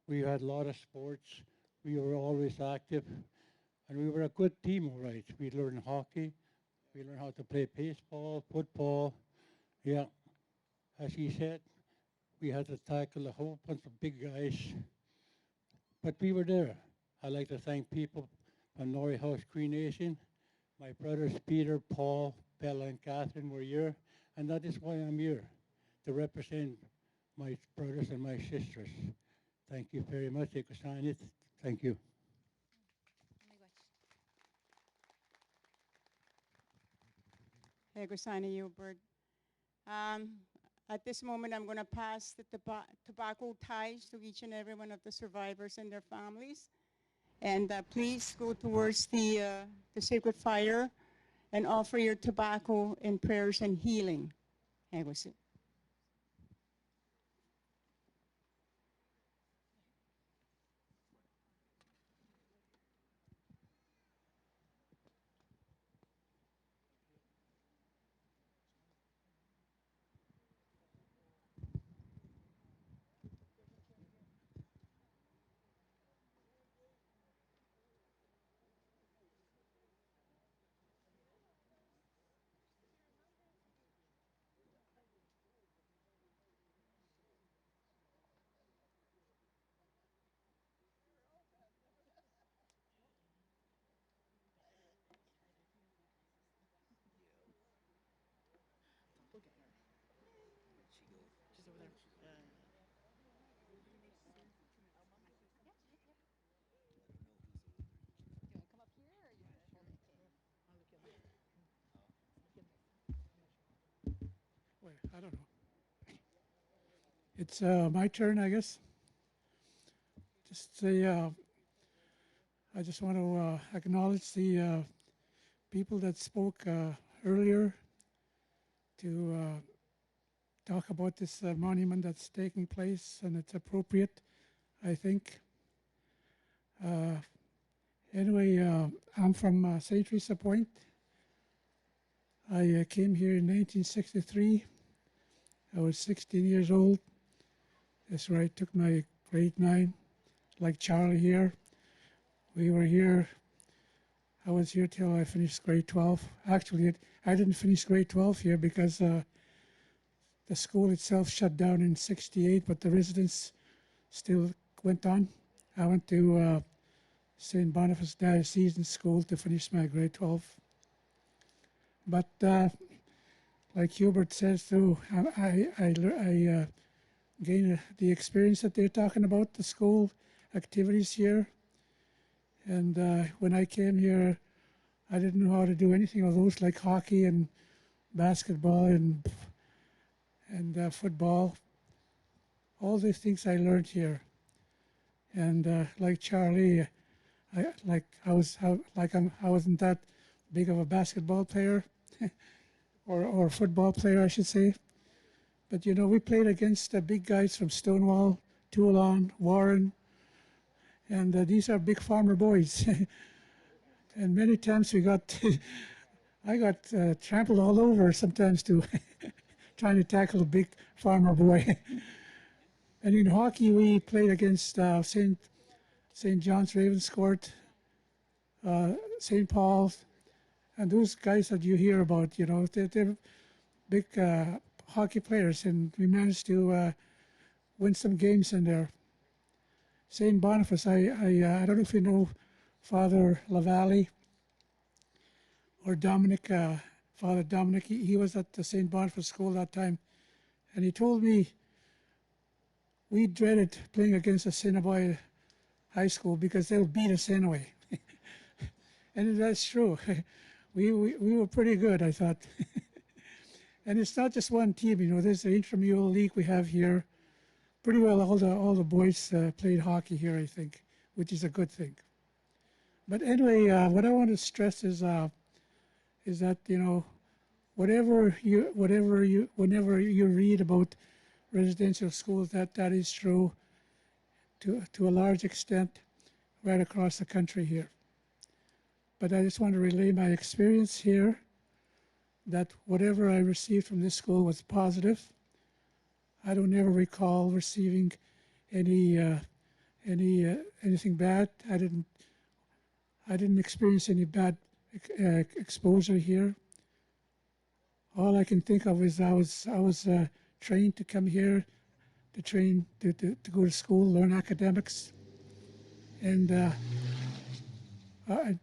We had a lot of sports. We were always active, and we were a good team, all right. We learned hockey. We learned how to play baseball, football. Yeah, as he said, we had to tackle a whole bunch of big guys, but we were there. I'd like to thank people from Norrie House Cree Nation. My brothers Peter, Paul, Bella, and Catherine were here, and that is why I'm here, to represent my brothers and my sisters. Thank you very much. Thank you. Hey, Gusani Hubert. At this moment, I'm going to pass the tobacco ties to each and every one of the survivors and their families. And please go towards the sacred fire and offer your tobacco in prayers and healing. Look at her. She's over there. Wait, I don't know. It's my turn, I guess. I just want to acknowledge the people that spoke earlier to talk about this monument that's taking place, and it's appropriate, I think. Anyway, I'm from St. Teresa Point. I came here in 1963. I was 16 years old. That's where I took my grade 9, like Charlie here. We were here, I was here till I finished grade 12. Actually, I didn't finish grade 12 here because the school itself shut down in 68, but the residence still went on. I went to St. Boniface Diocesan School to finish my grade 12. But like Hubert says too, I gained the experience that they're talking about, the school activities here. And when I came here, I didn't know how to do anything of those, like hockey and basketball and football. All these things I learned here. And like Charlie, I wasn't that big of a basketball player or football player, I should say. But you know, we played against the big guys from Stonewall, Toulon, Warren, and these are big farmer boys. And many times I got trampled all over sometimes too, trying to tackle a big farmer boy. And in hockey, we played against St. John's Ravenscourt, St. Paul's, and those guys that you hear about, you know, they're big hockey players, and we managed to win some games in there. St. Boniface, I don't know if you know Father LaValle or Dominic, Father Dominic. He was at the St. Boniface School that time, and he told me we dreaded playing against Assiniboia High School because they'll beat us anyway. And that's true. We were pretty good, I thought. And it's not just one team, you know. There's the intramural league we have here. Pretty well all the boys played hockey here, I think, which is a good thing. But anyway, what I want to stress is that, you know, whenever you read about residential schools, that is true to a large extent right across the country here. But I just want to relay my experience here, that whatever I received from this school was positive. I don't ever recall receiving anything bad. I didn't experience any bad exposure here. All I can think of is I was trained to come here, to go to school, learn academics, and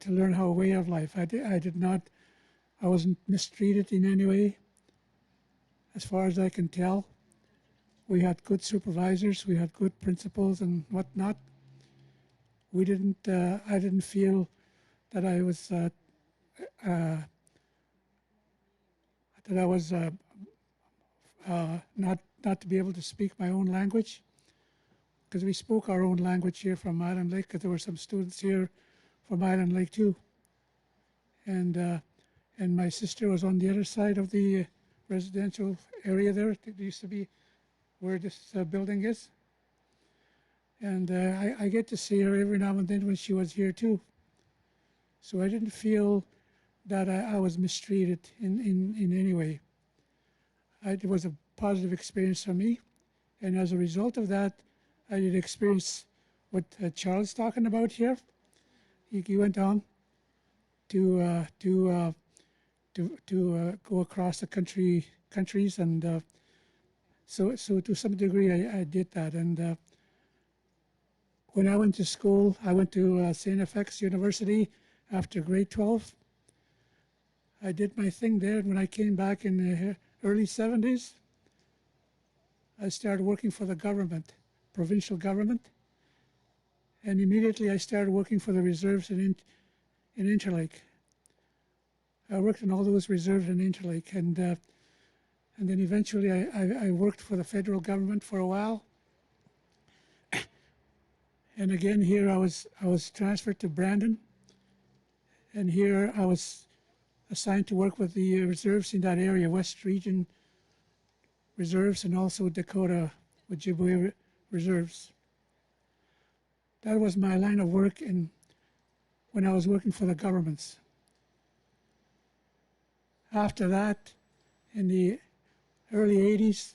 to learn how a way of life. I wasn't mistreated in any way, as far as I can tell. We had good supervisors, we had good principals and whatnot. I didn't feel that I was not to be able to speak my own language, because we spoke our own language here from Island Lake, because there were some students here from Island Lake too. And my sister was on the other side of the residential area there. It used to be where this building is. And I get to see her every now and then when she was here too. So I didn't feel that I was mistreated in any way. It was a positive experience for me. And as a result of that, I did experience what Charles talking about here. He went on to go across the countries, and so to some degree I did that. And when I went to school, I went to St. FX University after grade 12. I did my thing there. When I came back in the early 70s, I started working for the government, provincial government, and immediately I started working for the reserves in Interlake. I worked in all those reserves in Interlake, and then eventually I worked for the federal government for a while. And again, here I was transferred to Brandon, and here I was assigned to work with the reserves in that area, West Region Reserves, and also Dakota Ojibwe Reserves. That was my line of work when I was working for the governments. After that, in the early 80s,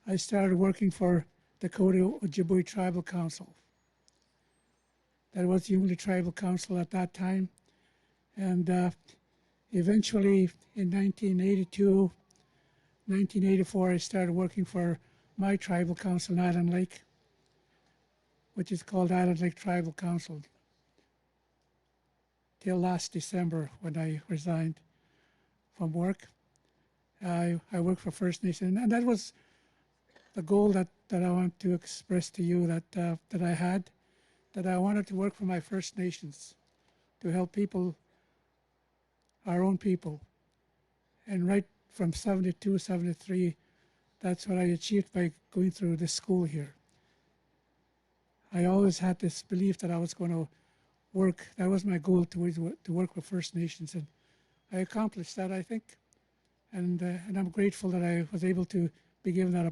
I started working for Dakota Ojibwe Tribal Council. That was the only tribal council at that time. And eventually, in 1982, 1984, I started working for my tribal council in Island Lake, which is called Island Lake Tribal Council, till last December when I resigned from work. I worked for First Nation, and that was the goal that I want to express to you that I had, that I wanted to work for my First Nations, to help people, our own people. And right from 72, 73, that's what I achieved by going through this school here. I always had this belief that I was going to work, that was my goal, to work with First Nations, and I accomplished that, I think. And I'm grateful that I was able to be given that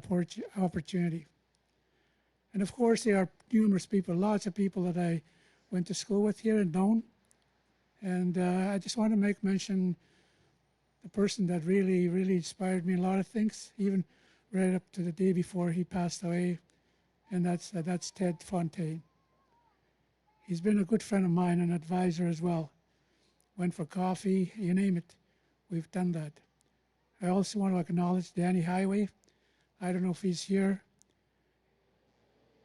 opportunity. And of course, there are numerous people, lots of people that I went to school with here and known. And I just want to make mention the person that really, really inspired me in a lot of things, even right up to the day before he passed away, and that's Ted Fontaine. He's been a good friend of mine, an advisor as well. Went for coffee, you name it, we've done that. I also want to acknowledge Danny Highway. I don't know if he's here.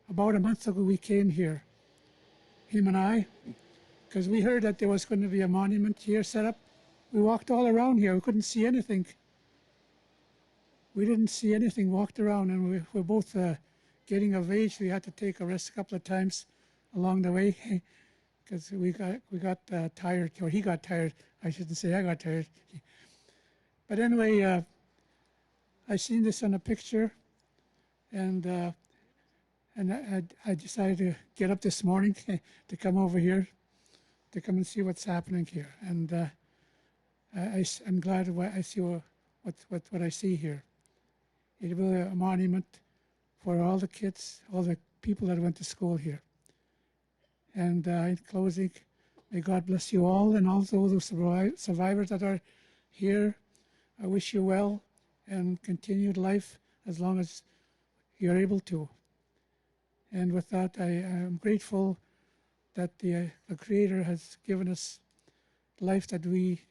About a month ago, we came here, him and I, because we heard that there was going to be a monument here set up. We walked all around here. We couldn't see anything. We didn't see anything, walked around, and we were both getting of age. We had to take a rest a couple of times along the way because we got tired, or he got tired. I shouldn't say I got tired. But anyway, I seen this on a picture, and I decided to get up this morning to come over here, to come and see what's happening here. And I'm glad I see what I see here. It will be a monument for all the kids, all the people that went to school here. And in closing, may God bless you all, and also those survivors that are here. I wish you well and continued life as long as you're able to. And with that, I am grateful that the Creator has given us life that we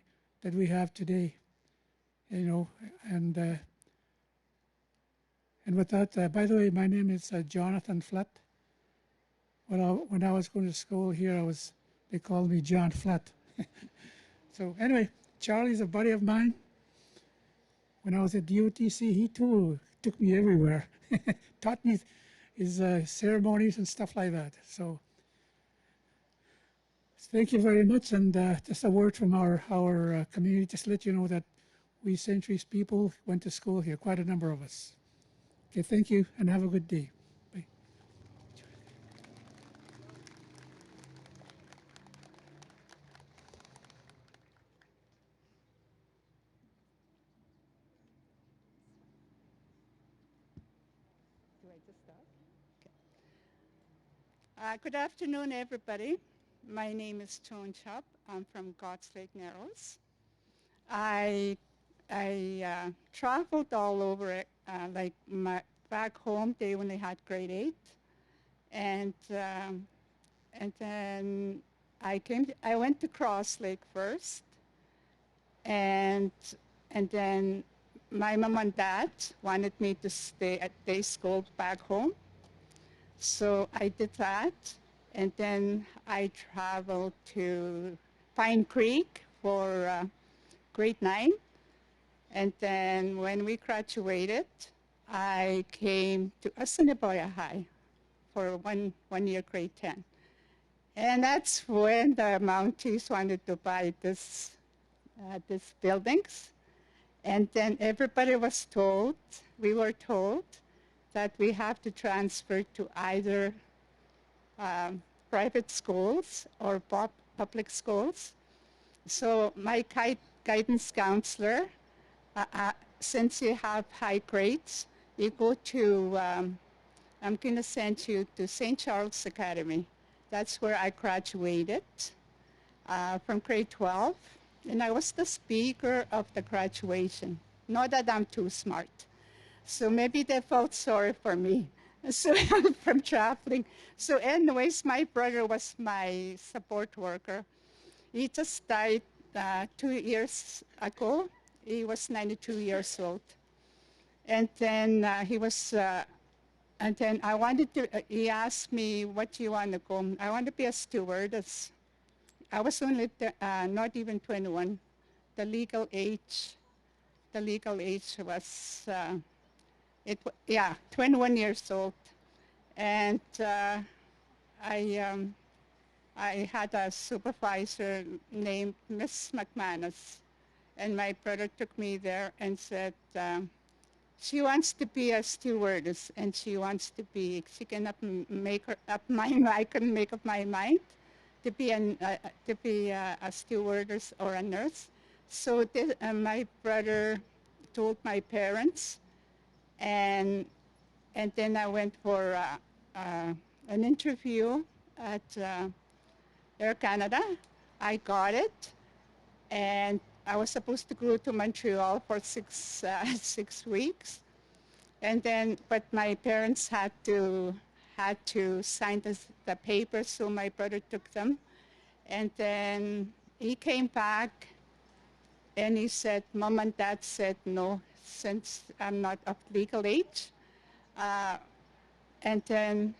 have today. You know, and with that, by the way, my name is Jonathan Flatt. When I was going to school here, they called me John Flatt. So anyway, Charlie's a buddy of mine. When I was at DOTC, he too took me everywhere, taught me his ceremonies and stuff like that. So thank you very much, and just a word from our community, just to let you know that we Centuries people went to school here, quite a number of us. Okay, thank you, and have a good day. Bye. Do I just start? Okay. Good afternoon, everybody. My name is Toon Chup. I'm from God's Lake Narrows. I traveled all over it, like back home, they only had grade 8. And then I went to Cross Lake first. And then my mom and dad wanted me to stay at day school back home. So I did that, and then I traveled to Pine Creek for grade 9. And then when we graduated, I came to Assiniboia High for one year, grade 10. And that's when the Mounties wanted to buy these buildings. And then everybody was told, we were told, that we have to transfer to either private schools or public schools. So my guidance counselor, since you have high grades, you go to, I'm going to send you to St. Charles Academy. That's where I graduated from grade 12. And I was the speaker of the graduation. Not that I'm too smart. So maybe they felt sorry for me. So from traveling. So anyways, my brother was my support worker. He just died 2 years ago. He was 92 years old. And then and then I wanted to, he asked me, what do you want to go? I want to be a stewardess. I was only not even 21. The legal age, was, 21 years old. And I had a supervisor named Miss McManus, and my brother took me there and said, she wants to be a stewardess, and she cannot make up my mind. I couldn't make up my mind to be a stewardess or a nurse. So my brother told my parents, and then I went for an interview at Air Canada. I got it, and I was supposed to go to Montreal for 6 weeks, and then but my parents had to sign the papers, so my brother took them, and then he came back, and he said, "Mom and Dad said no, since I'm not of legal age," and then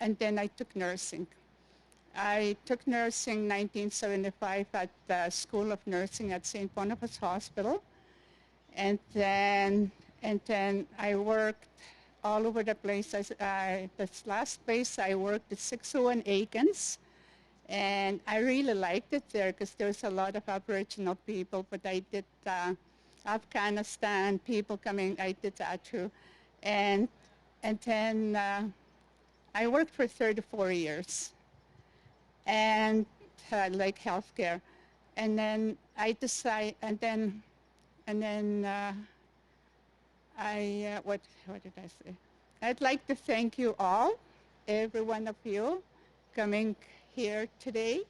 I took nursing. I took nursing 1975 at the School of Nursing at St. Boniface Hospital. And then I worked all over the place. This last place I worked at 601 Aikens. And I really liked it there because there's a lot of Aboriginal people, but I did Afghanistan people coming, I did that too. And then I worked for 34 years. And like healthcare, and then I decide, and then what did I say? I'd like to thank you all, every one of you, coming here today,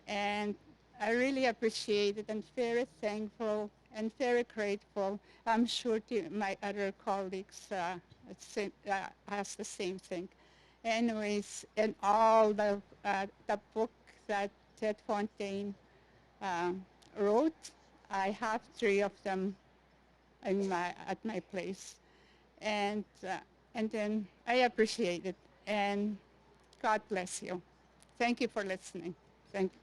and I really appreciate it and very thankful and very grateful. I'm sure my other colleagues ask the same thing. Anyways, and all the book that Ted Fontaine wrote, I have 3 of them at my place, and then I appreciate it, and God bless you. Thank you for listening. Thank you.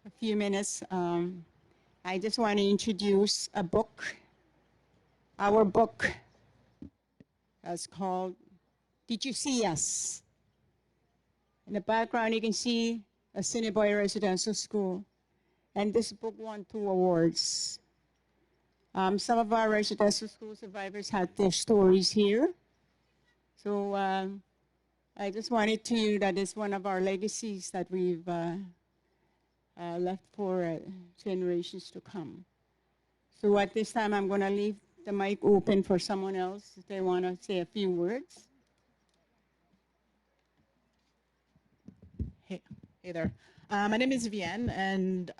A few minutes. I just want to introduce a book. Our book is called Did You See Us? In the background, you can see Assiniboia Residential School. And this book won 2 awards. Some of our residential school survivors had their stories here. So I just wanted to, that is one of our legacies that we've left for generations to come. So at this time, I'm going to leave the mic open for someone else if they want to say a few words. Hey there. My name is Vienne, and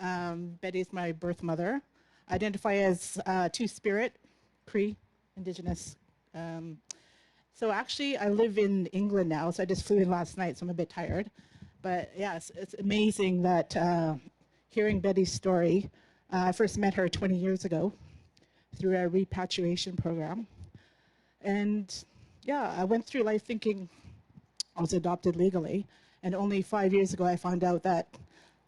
Betty is my birth mother. I identify as Two-Spirit, Cree, Indigenous. So actually, I live in England now, so I just flew in last night, so I'm a bit tired. But yes, it's amazing that hearing Betty's story, I first met her 20 years ago through a repatriation program. And yeah, I went through life thinking I was adopted legally. And only 5 years ago, I found out that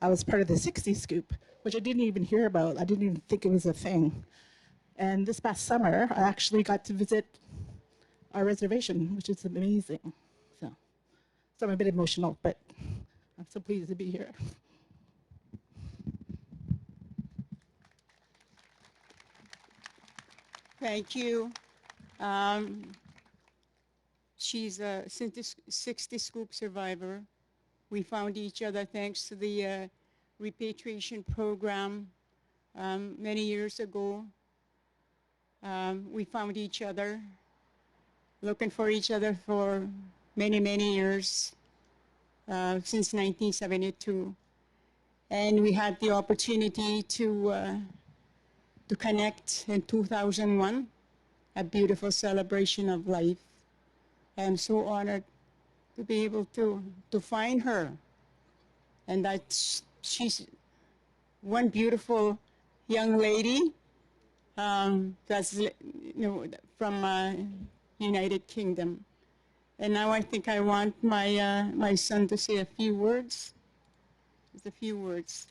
I was part of the 60 Scoop, which I didn't even hear about. I didn't even think it was a thing. And this past summer, I actually got to visit our reservation, which is amazing. So I'm a bit emotional, but I'm so pleased to be here. Thank you. Um, she's a 60 scoop survivor. We found each other thanks to the repatriation program many years ago. We found each other, looking for each other for many, many years, since 1972. And we had the opportunity to connect in 2001, a beautiful celebration of life. I am so honored to be able to find her, and that she's one beautiful young lady that's from United Kingdom. And now I think I want my son to say a few words. Just a few words.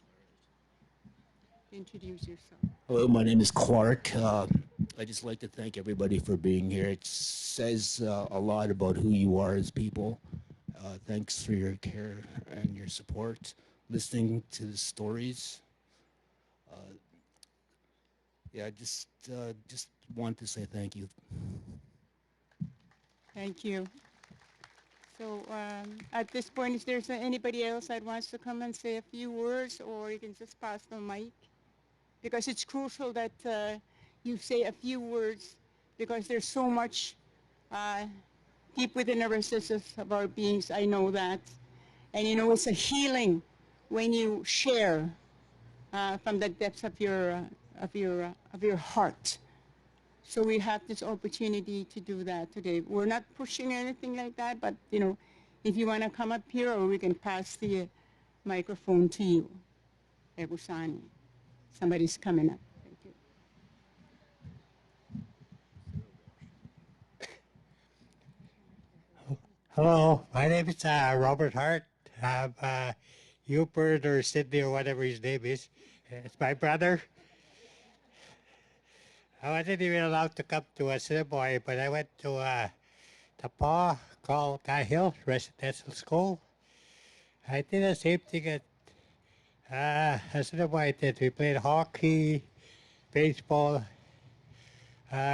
Introduce yourself. Hello, my name is Clark. I just like to thank everybody for being here. It says a lot about who you are as people. Thanks for your care and your support, listening to the stories. Yeah, just want to say thank you. Thank you. So at this point, is there anybody else that wants to come and say a few words, or you can just pass the mic? Because it's crucial that you say a few words, because there's so much deep within the recesses of our beings. I know that. And it's a healing when you share from the depths of your heart. So we have this opportunity to do that today. We're not pushing anything like that, but if you want to come up here, or we can pass the microphone to you. Ebusani. Somebody's coming up. Thank you. Hello, my name is Robert Hart. I'm Hubert or Sydney or whatever his name is. It's my brother. I wasn't even allowed to come to Assiniboia, but I went to the PA called Cahill Residential School. I did the same thing at Assiniboia did. We played hockey, baseball,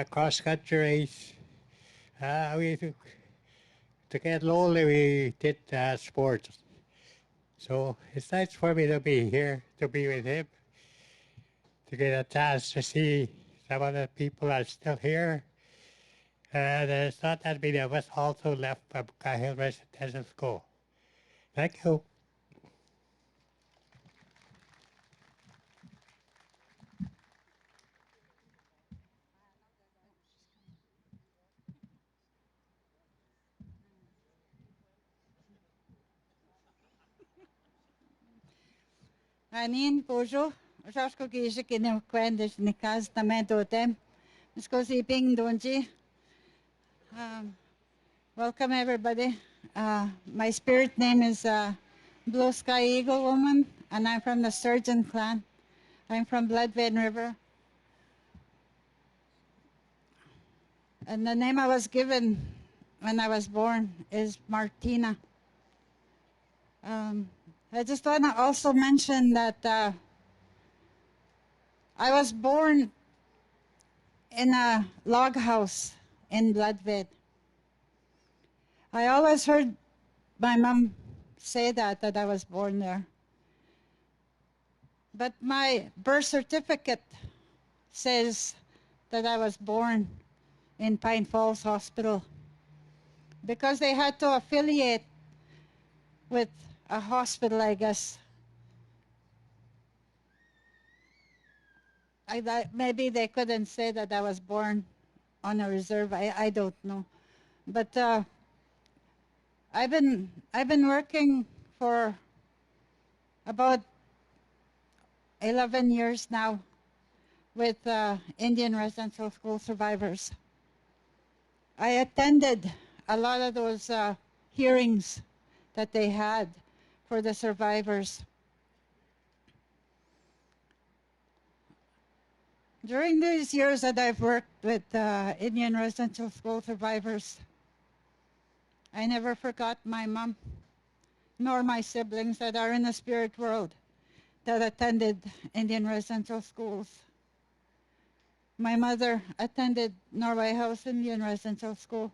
cross-country race. To get lonely, we did sports. So it's nice for me to be here, to be with him, to get a chance to see some of the people are still here. And it's not that many of us also left from Cahill Residential School. Thank you. Anin, bonjour. J'acho que je connais quand je ne case também do tempo. Mas cosi ping donji. Welcome everybody. My spirit name is Blue Sky Eagle Woman, and I'm from the Sturgeon clan. I'm from Blood Vein River. And the name I was given when I was born is Martina. I just want to also mention that I was born in a log house in Bloodvein. I always heard my mom say that I was born there. But my birth certificate says that I was born in Pine Falls Hospital because they had to affiliate with a hospital, I guess. Maybe they couldn't say that I was born on a reserve. I don't know. But I've been working for about 11 years now with Indian Residential School survivors. I attended a lot of those hearings that they had for the survivors. During these years that I've worked with Indian Residential School survivors, I never forgot my mom, nor my siblings that are in the spirit world that attended Indian Residential Schools. My mother attended Norway House Indian Residential School.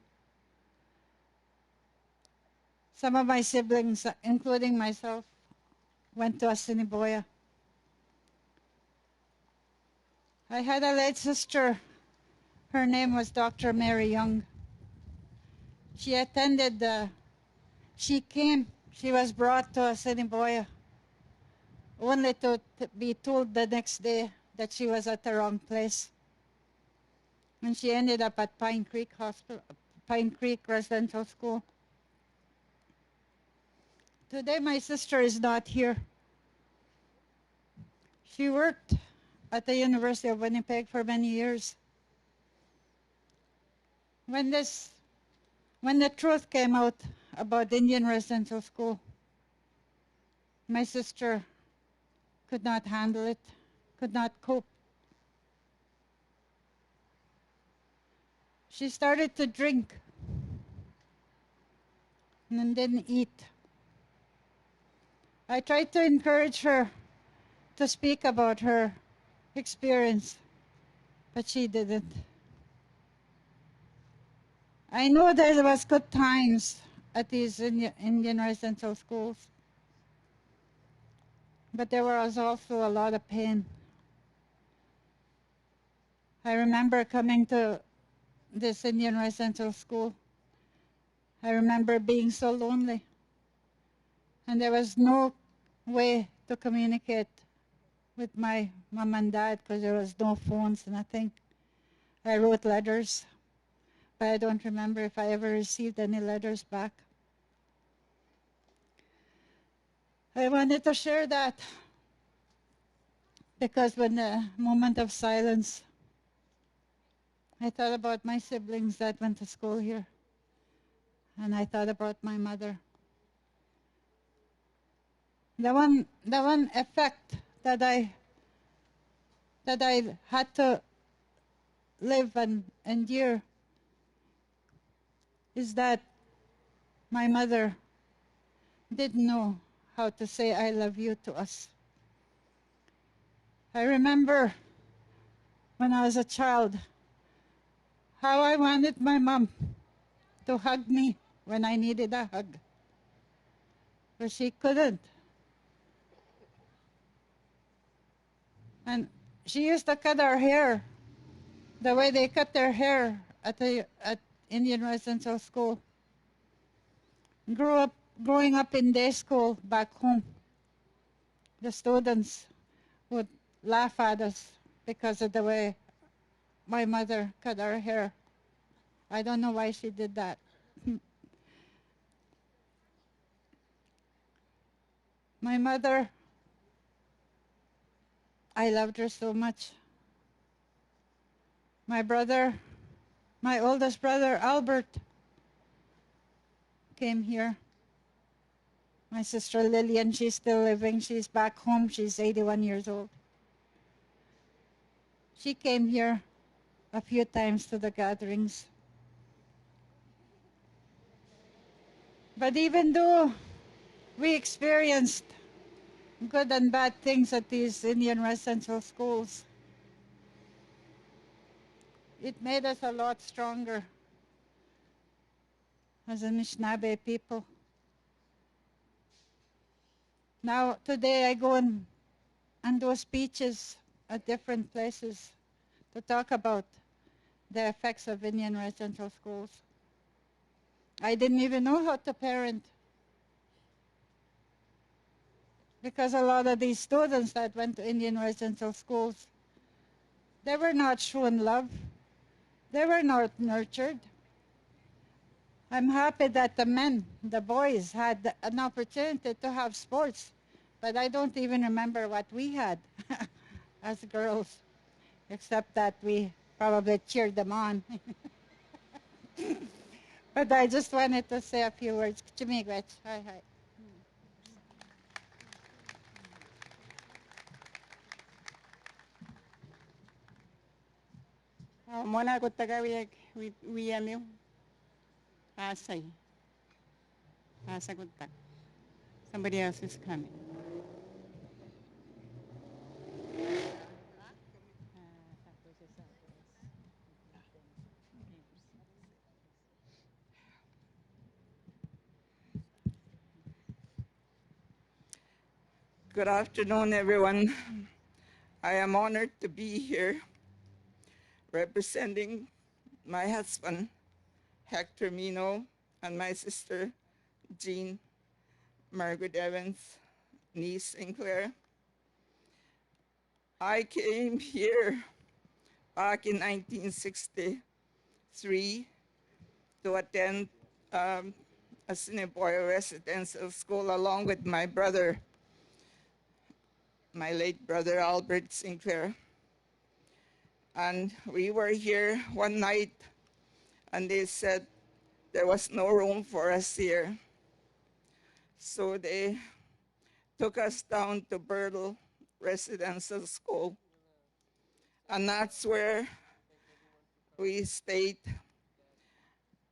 Some of my siblings, including myself, went to Assiniboia. I had a late sister. Her name was Dr. Mary Young. She attended she was brought to Assiniboia only to be told the next day that she was at the wrong place. And she ended up at Pine Creek Residential School. Today my sister is not here. She worked at the University of Winnipeg for many years. When the truth came out about Indian Residential School, my sister could not handle it, could not cope. She started to drink and then didn't eat. I tried to encourage her to speak about her experience, but she didn't. I know there was good times at these Indian residential schools, but there was also a lot of pain. I remember coming to this Indian residential school. I remember being so lonely, and there was no way to communicate with my mom and dad because there was no phones, nothing. I wrote letters, but I don't remember if I ever received any letters back. I wanted to share that because when the moment of silence, I thought about my siblings that went to school here, and I thought about my mother. The one effect that I had to live and endure is that my mother didn't know how to say I love you to us. I remember when I was a child how I wanted my mom to hug me when I needed a hug, but she couldn't. And she used to cut our hair the way they cut their hair at Indian Residential School. Growing up in day school back home, the students would laugh at us because of the way my mother cut our hair. I don't know why she did that. My mother, I loved her so much. My oldest brother, Albert, came here. My sister Lillian, she's still living. She's back home. She's 81 years old. She came here a few times to the gatherings. But even though we experienced good and bad things at these Indian residential schools, it made us a lot stronger as a Anishinaabe people. Now, today I go and do speeches at different places to talk about the effects of Indian residential schools. I didn't even know how to parent because a lot of these students that went to Indian residential schools, they were not shown love. They were not nurtured. I'm happy that the boys, had an opportunity to have sports, but I don't even remember what we had as girls, except that we probably cheered them on. But I just wanted to say a few words. Chimigwech. Hi, hi. Mona kutagawi we amiu. Asay. Asa kutak. Somebody else is coming. Good afternoon, everyone. I am honored to be here representing my husband, Hector Mino, and my sister, Jean Margaret Evans, niece Sinclair. I came here back in 1963 to attend Assiniboia Residential School along with my brother, my late brother, Albert Sinclair. And we were here one night and they said there was no room for us here. So they took us down to Burdle Residential School. And that's where we stayed.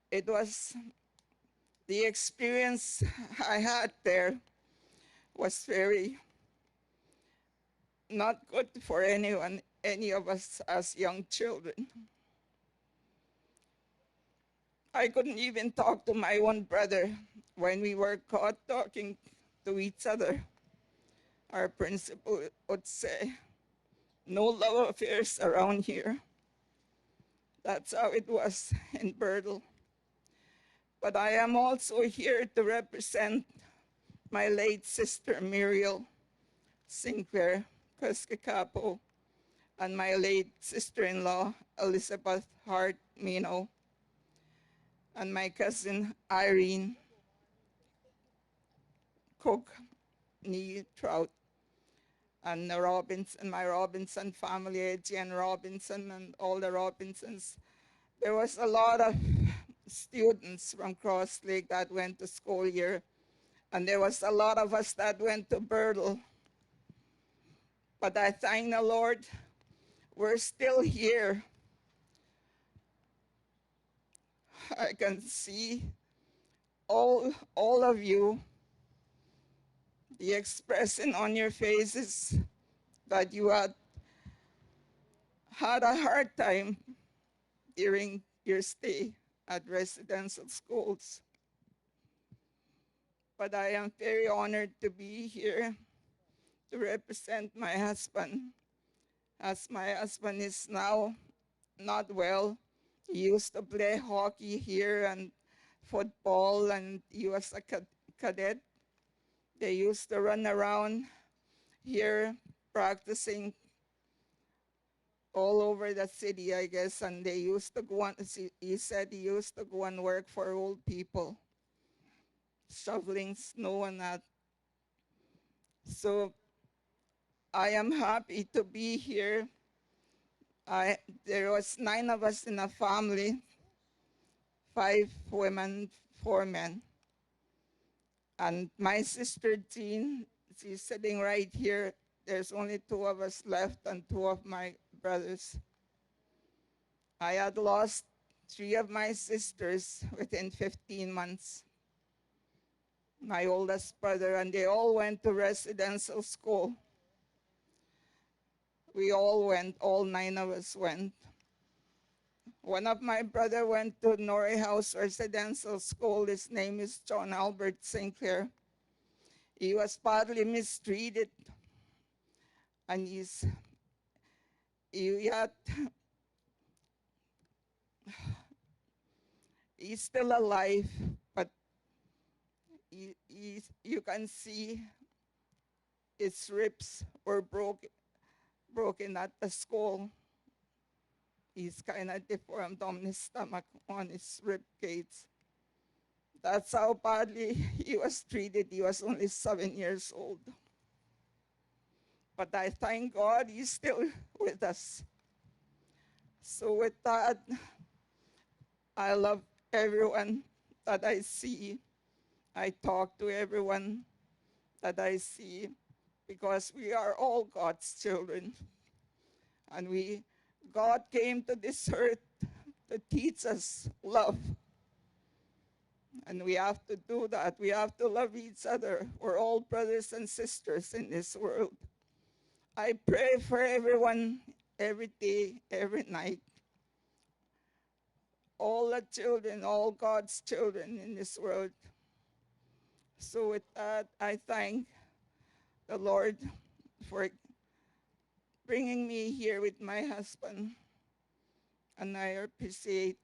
It was the experience I had there was very not good for anyone, any of us as young children. I couldn't even talk to my own brother when we were caught talking to each other. Our principal would say, no love affairs around here. That's how it was in Burdle. But I am also here to represent my late sister, Muriel Sinclair Capo, and my late sister-in-law, Elizabeth Hart Mino, and my cousin, Irene Cook Nee Trout, and the Robinson, my Robinson family, Jen Robinson, and all the Robinsons. There was a lot of students from Cross Lake that went to school here, and there was a lot of us that went to Burdle. But I thank the Lord, we're still here. I can see all of you, the expression on your faces that you had a hard time during your stay at residential schools. But I am very honored to be here to represent my husband, as my husband is now not well. He used to play hockey here and football, and he was a cadet. They used to run around here practicing all over the city, I guess, and they used to go on, he said he used to go and work for old people, shoveling snow and that. So I am happy to be here. There was 9 of us in a family, 5 women, 4 men. And my sister Jean, she's sitting right here. There's only 2 of us left and 2 of my brothers. I had lost 3 of my sisters within 15 months. My oldest brother, and they all went to residential school. We all went, all 9 of us went. One of my brother went to Norrie House Residential School. His name is John Albert Sinclair. He was badly mistreated, and he's still alive, but you can see his ribs were broken at the school. He's kind of deformed on his stomach, on his rib cage. That's how badly he was treated. He was only 7 years old. But I thank God he's still with us. So with that, I love everyone that I see. I talk to everyone that I see, because we are all God's children. And God came to this earth to teach us love. And we have to do that. We have to love each other. We're all brothers and sisters in this world. I pray for everyone every day, every night. All the children, all God's children in this world. So with that, I thank the Lord for bringing me here with my husband. And I appreciate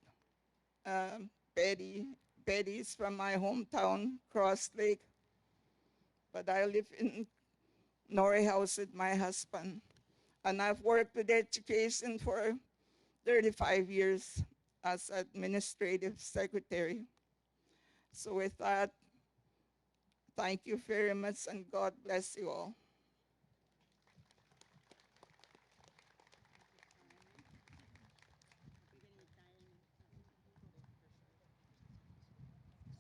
Betty. Betty is from my hometown, Cross Lake, but I live in Norrie House with my husband. And I've worked with education for 35 years as administrative secretary. So with that, thank you very much and God bless you all.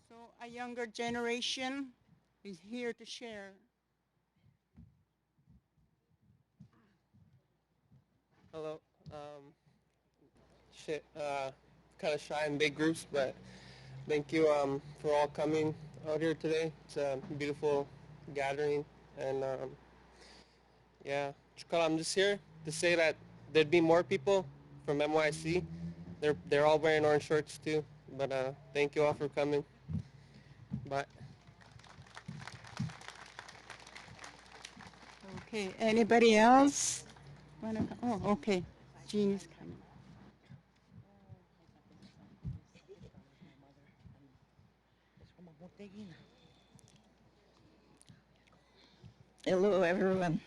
So a younger generation is here to share. Hello. Kind of shy in big groups, but thank you for all coming out here today. It's a beautiful gathering, and yeah, Chukala, I'm just here to say that there'd be more people from MYC. They're all wearing orange shirts too, but thank you all for coming. Bye. Okay, anybody else? Oh, okay. Jean is coming. Hello, everyone.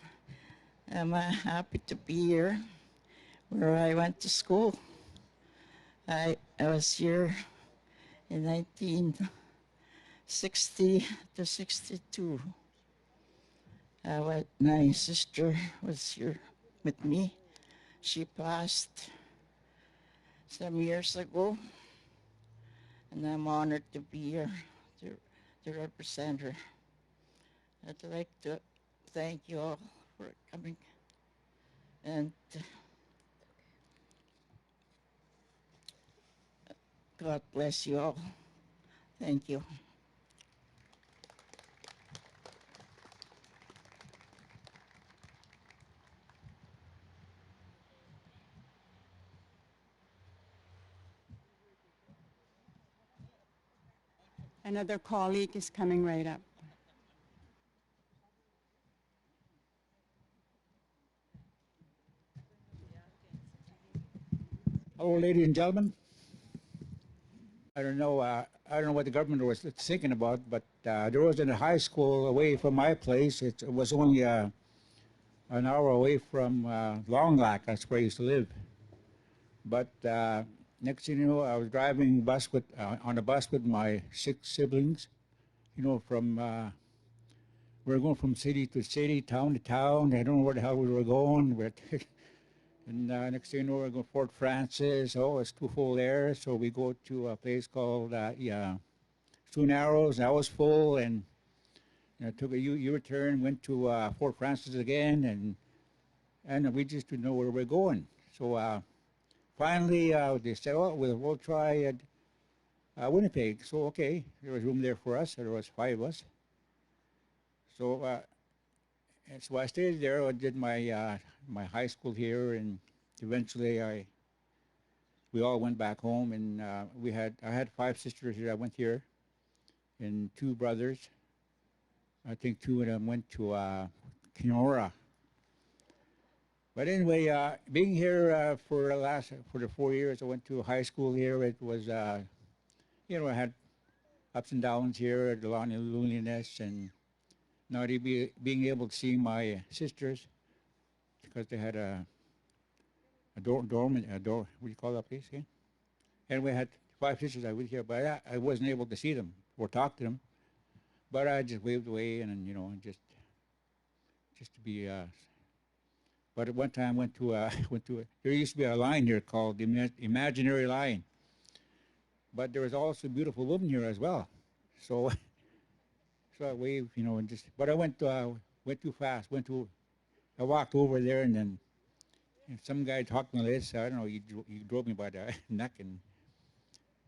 I'm happy to be here where I went to school. I was here in 1960 to 62. My sister was here with me. She passed some years ago, and I'm honored to be here to represent her. I'd like to thank you all for coming, and God bless you all. Thank you. Another colleague is coming right up. Hello, ladies and gentlemen. I don't know. I don't know what the government was thinking about, but there wasn't a high school away from my place. It was only an hour away from Long Lac. That's where I used to live. But next thing you know, I was driving bus with on a bus with my 6 siblings. You know, from we were going from city to city, town to town. I don't know where the hell we were going. And next thing you know, we're going to Fort Francis. Oh, it's too full there. So we go to a place called Soon Arrows. That was full. And took a U-turn, went to Fort Francis again. And we just didn't know where we're going. So finally, they said, oh, we'll try Winnipeg. So, okay, there was room there for us. There was 5 of us. So, so I stayed there. I did my my high school here, and eventually we all went back home. And I had 5 sisters here. I went here, and 2 brothers. I think 2 of them went to Kenora. But anyway, being here for the 4 years I went to high school here, it was you know, I had ups and downs here, a lot of loneliness, and not being able to see my sisters because they had a dorm, what do you call that place again? And we had 5 sisters I was here, but I wasn't able to see them or talk to them. But I just waved away, and you know, just to be. But at one time went to there used to be a line here called the Imaginary Line. But there was also a beautiful woman here as well. So I waved, you know, and just. But I went too fast. I walked over there, and then some guy talking like this. I don't know. He drove me by the neck, and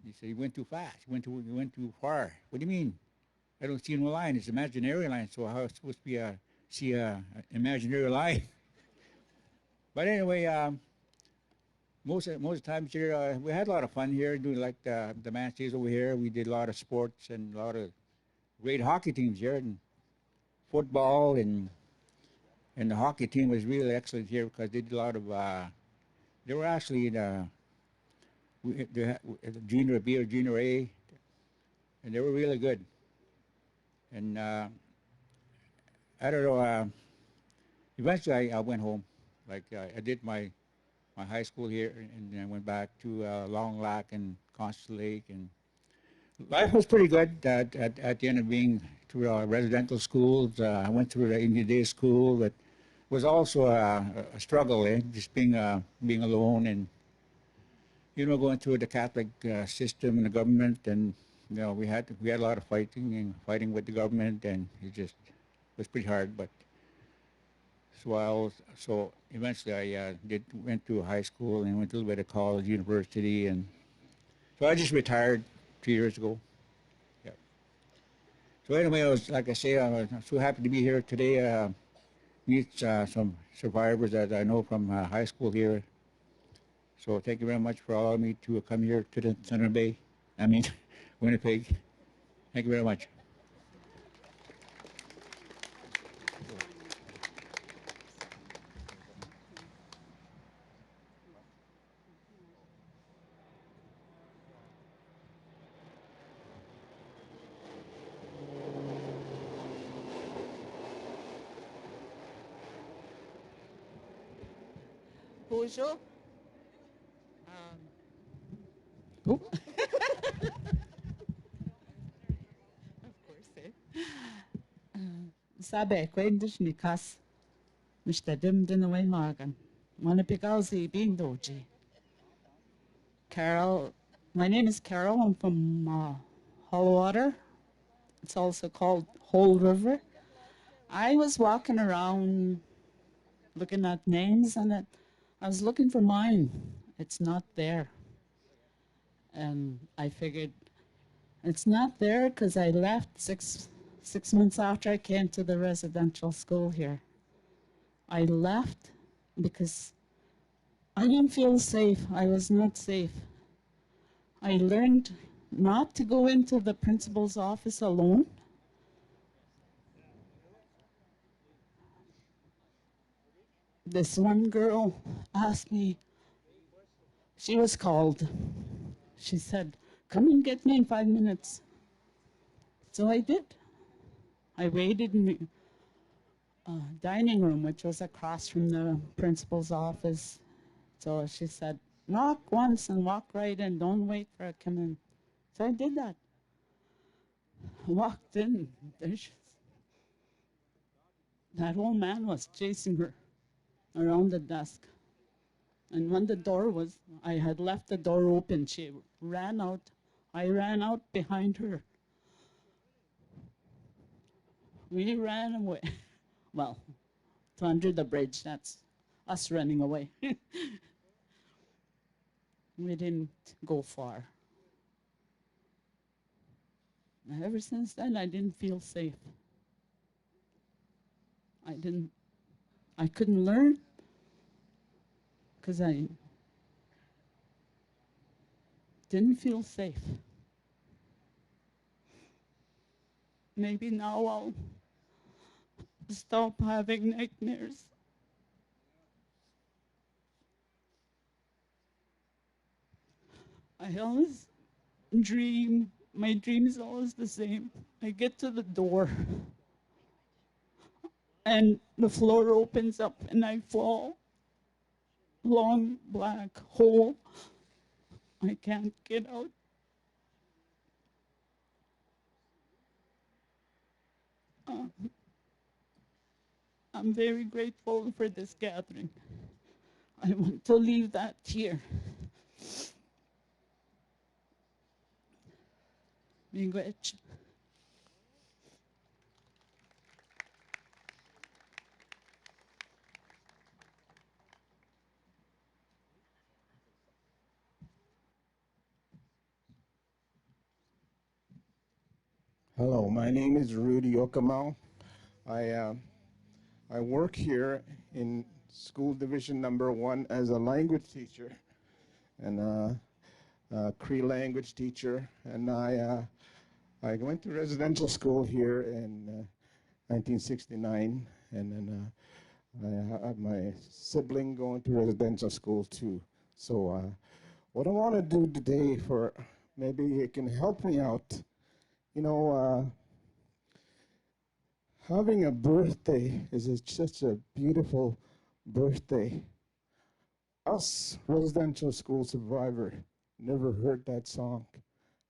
he said, "You went too fast. You went too far." What do you mean? I don't see no line. It's imaginary line. So how it's supposed to be see a imaginary line? But anyway, most of the times here, we had a lot of fun here doing like the man stays over here. We did a lot of sports and a lot of great hockey teams here, and football, and And the hockey team was really excellent here because they did a lot of, they were actually in they had junior B or junior A, and they were really good. And I don't know, eventually I went home. Like I did my high school here, and then I went back to Long Lac and Constance Lake, and life was pretty good at the end of being through residential schools. I went through the Indian Day School, but was also a struggle, just being alone and going through the Catholic system and the government, and we had a lot of fighting with the government, and it just was pretty hard. But so eventually I went to high school and went to a little bit of college, university, and so I just retired 2 years ago. Yeah. So anyway, like I say, I'm so happy to be here today. Meet some survivors that I know from high school here. So thank you very much for allowing me to come here to the Thunder Bay. I mean, Winnipeg. Thank you very much. Bonjour. Of course, Sabe, quendes ni kas. Mr. Dim Dinaway Morgan. Wannapigalzi being doji. Carol, my name is Carol. I'm from Hollwater. It's also called Whole River. I was walking around looking at names, and I was looking for mine. It's not there. And I figured it's not there because I left six months after I came to the residential school here. I left because I didn't feel safe. I was not safe. I learned not to go into the principal's office alone. This one girl asked me, she was called. She said, come and get me in 5 minutes. So I did. I waited in the dining room, which was across from the principal's office. So she said, knock once and walk right in. Don't wait for her to come in. So I did that. Walked in. That old man was chasing her around the desk. And when the door was, I had left the door open. She ran out. I ran out behind her. We ran away. Well, to under the bridge, that's us running away. We didn't go far. And ever since then, I didn't feel safe. I couldn't learn because I didn't feel safe. Maybe now I'll stop having nightmares. I always dream. My dream is always the same. I get to the door and the floor opens up and I fall. Long black hole. I can't get out. I'm very grateful for this gathering. I want to leave that here. Miigwech. Hello, my name is Rudy Okamau. I work here in school division number 1 as a language teacher and a Cree language teacher. And I went to residential school here in 1969, and then I have my sibling going to residential school too. So what I want to do today, for maybe it can help me out, you know, having a birthday is such a beautiful birthday. Us residential school survivor never heard that song,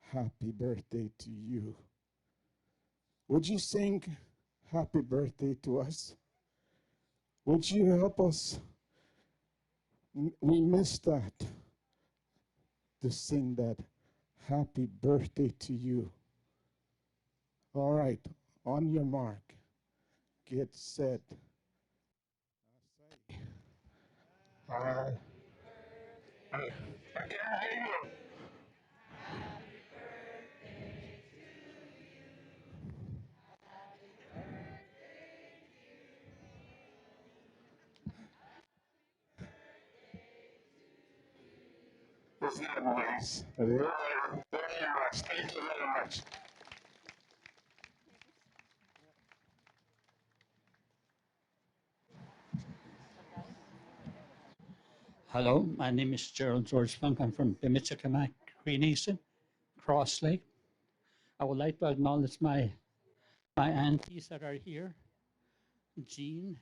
Happy Birthday to You. Would you sing happy birthday to us? Would you help us? We missed that, to sing that happy birthday to you. All right, on your mark, get set. Isn't that nice? Very much. Thank you very much. Hello, my name is Gerald George Funk. I'm from Bemidji-Kamak Cree Nation, Cross Lake. I would like to acknowledge my aunties that are here, Jean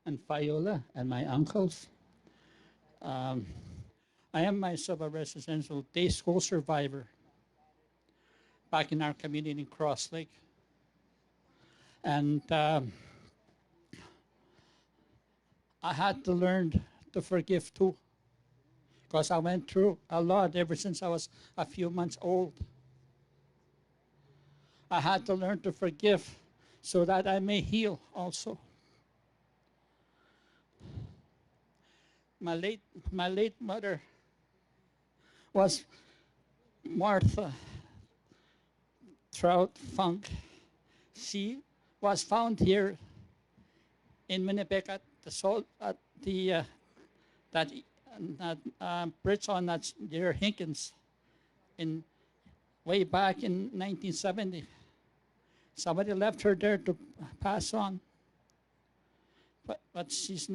and Viola, and my uncles. I am myself a residential day school survivor back in our community in Cross Lake. And I had to learn to forgive too, because I went through a lot ever since I was a few months old. I had to learn to forgive so that I may heal also. My late mother was Martha Trout Funk. She was found here in Winnipeg at the bridge on that near Hinkins in way back in 1970. Somebody left her there to pass on, but she's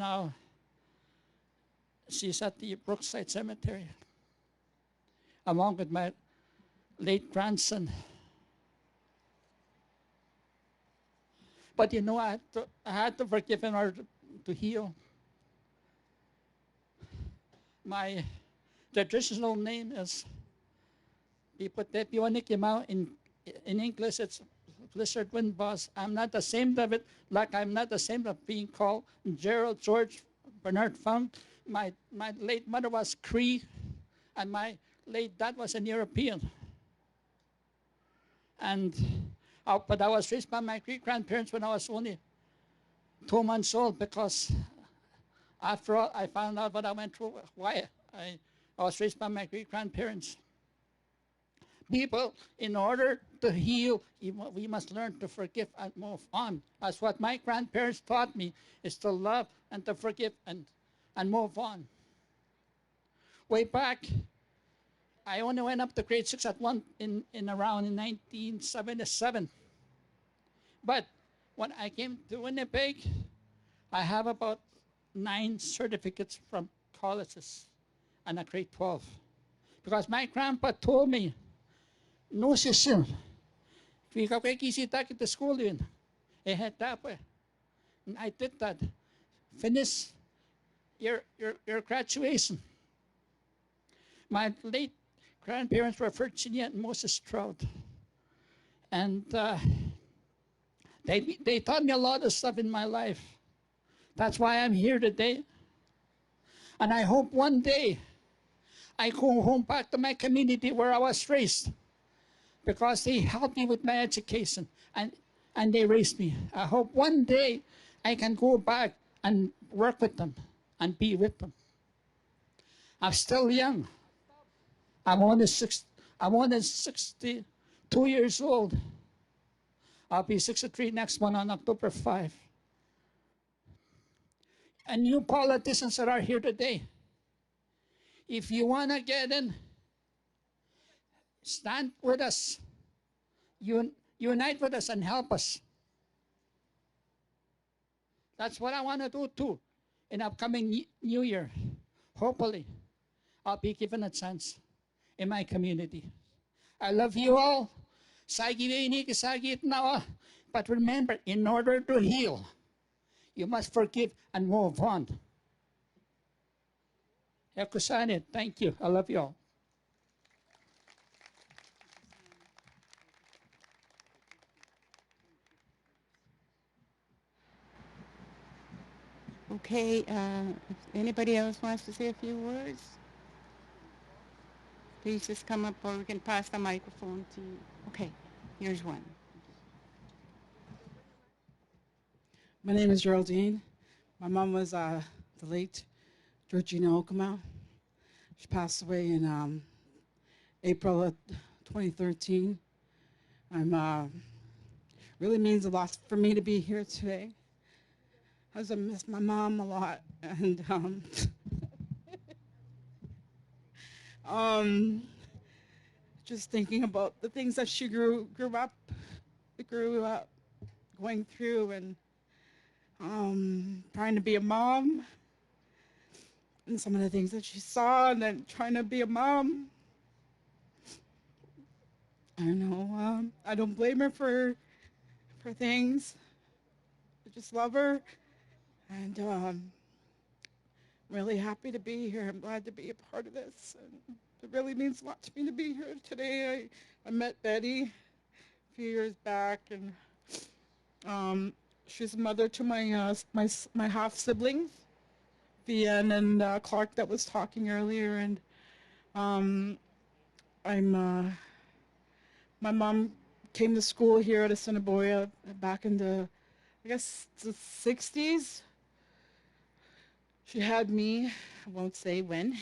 at the Brookside Cemetery along with my late grandson. But you know, I had to forgive in order to heal. My traditional name is Pipotepiwanikimau. In English, it's Blizzard Wind Boss. I'm not ashamed of it, like I'm not ashamed of being called Gerald George Bernard Funk. My late mother was Cree, and my late dad was an European. But I was raised by my great-grandparents when I was only 2 months old, because after all, I found out what I went through, why I was raised by my great-grandparents. People, in order to heal, we must learn to forgive and move on. That's what my grandparents taught me, is to love and to forgive and move on. Way back, I only went up to grade 6 around in 1977. But when I came to Winnipeg, I have about 9 certificates from colleges and a grade 12. Because my grandpa told me, no sister, if you kisita kita school yun, and I did that. Finish your graduation. My late grandparents were Virginia and Moses Trout. And they taught me a lot of stuff in my life. That's why I'm here today. And I hope one day I go home back to my community where I was raised, because they helped me with my education and they raised me. I hope one day I can go back and work with them and be with them. I'm still young. I'm only 62 years old. I'll be 63 next month on October 5. And you politicians that are here today, if you want to get in, stand with us. Unite with us and help us. That's what I want to do too in upcoming New Year. Hopefully, I'll be given a chance in my community. I love you all. But remember, in order to heal, you must forgive and move on. Thank you. I love you all. Okay, if anybody else wants to say a few words, please just come up or we can pass the microphone to you. Okay, here's one. My name is Geraldine. My mom was the late Georgina Okama. She passed away in April of 2013. Really means a lot for me to be here today, as I miss my mom a lot, and just thinking about the things that she grew up going through, and trying to be a mom, and some of the things that she saw, and then trying to be a mom. I don't know. I don't blame her for things. I just love her, and really happy to be here. I'm glad to be a part of this, and it really means a lot to me to be here today. I met Betty a few years back, and she's a mother to my half siblings, Vian and Clark, that was talking earlier, and my mom came to school here at Assiniboia back in the, I guess, the 60s. She had me, I won't say when.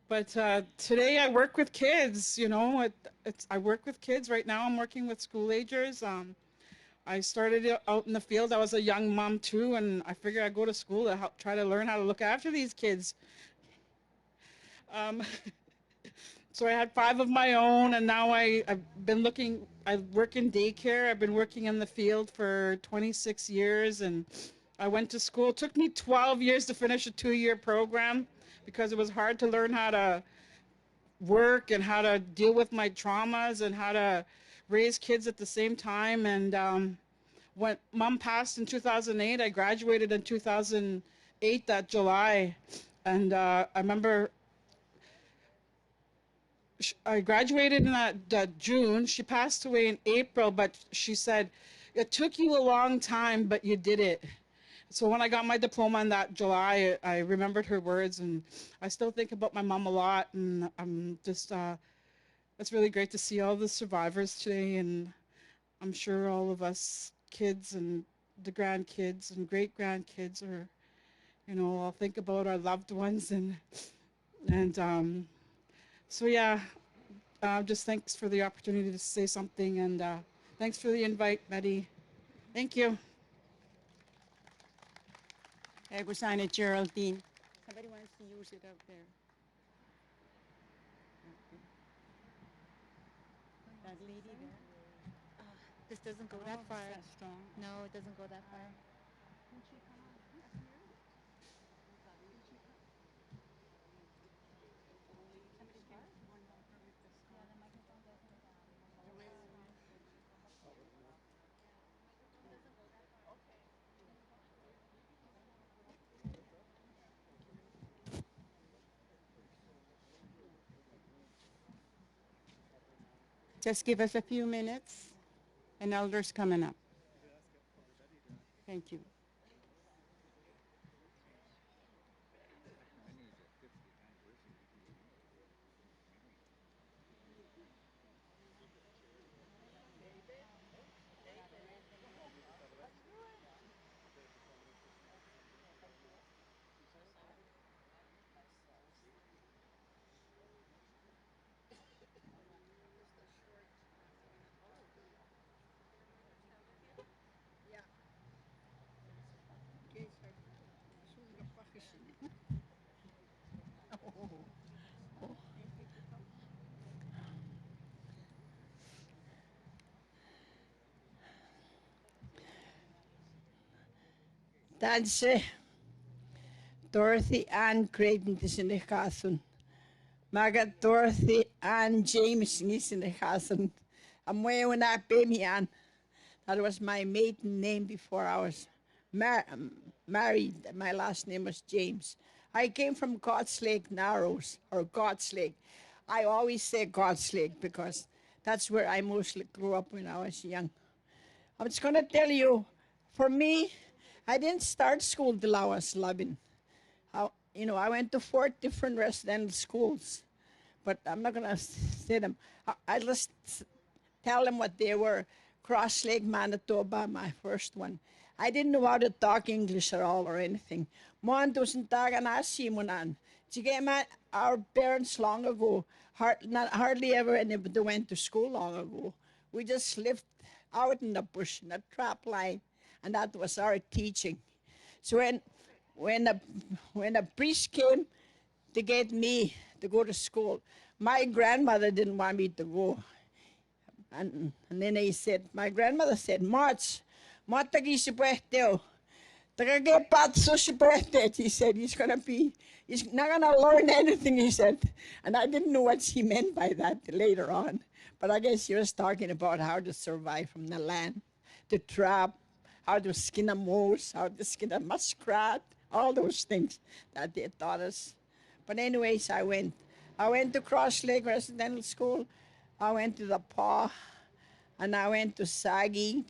But today I work with kids, you know. I work with kids. Right now I'm working with school agers. I started out in the field. I was a young mom too, and I figured I'd go to school to help try to learn how to look after these kids. So I had 5 of my own, and now I work in daycare. I've been working in the field for 26 years, and I went to school. It took me 12 years to finish a 2-year program because it was hard to learn how to work and how to deal with my traumas and how to raise kids at the same time. And when Mom passed in 2008, I graduated in 2008, that July. And I remember I graduated in that June. She passed away in April, but she said, it took you a long time, but you did it. So when I got my diploma in that July, I remembered her words, and I still think about my mom a lot. And I'm just, it's really great to see all the survivors today, and I'm sure all of us kids and the grandkids and great-grandkids are, you know, I'll think about our loved ones, and so yeah, just thanks for the opportunity to say something, and thanks for the invite, Betty. Thank you. I go sign it, Geraldine. Somebody wants to use it up there. That lady there. This doesn't go that far. No, it doesn't go that far. Just give us a few minutes, and elders coming up. Thank you. Tanse, Dorothy Ann Creighton Tisinikasun. Maga Dorothy Ann James Nisinikasun. Amwe na Pemian. That was my maiden name before I was married. My last name was James. I came from God's Lake Narrows, or God's Lake. I always say God's Lake because that's where I mostly grew up when I was young. I'm just going to tell you, for me, I didn't start school till I was 11. I went to 4 different residential schools, but I'm not going to say them. I just tell them what they were. Cross Lake, Manitoba, my first one. I didn't know how to talk English at all or anything. Our parents long ago, hardly ever anybody went to school long ago. We just lived out in the bush, in a trap line, and that was our teaching. So when the priest came to get me to go to school, my grandmother didn't want me to go. And then my grandmother said, March, matagi si puehteo. Tagage patso si puehte. He said, he's not gonna learn anything, he said. And I didn't know what she meant by that later on. But I guess she was talking about how to survive from the land, to trap, how to skin a moose, how to skin a muskrat, all those things that they taught us. But anyways, I went to Cross Lake Residential School. I went to the Paw, and I went to Saging,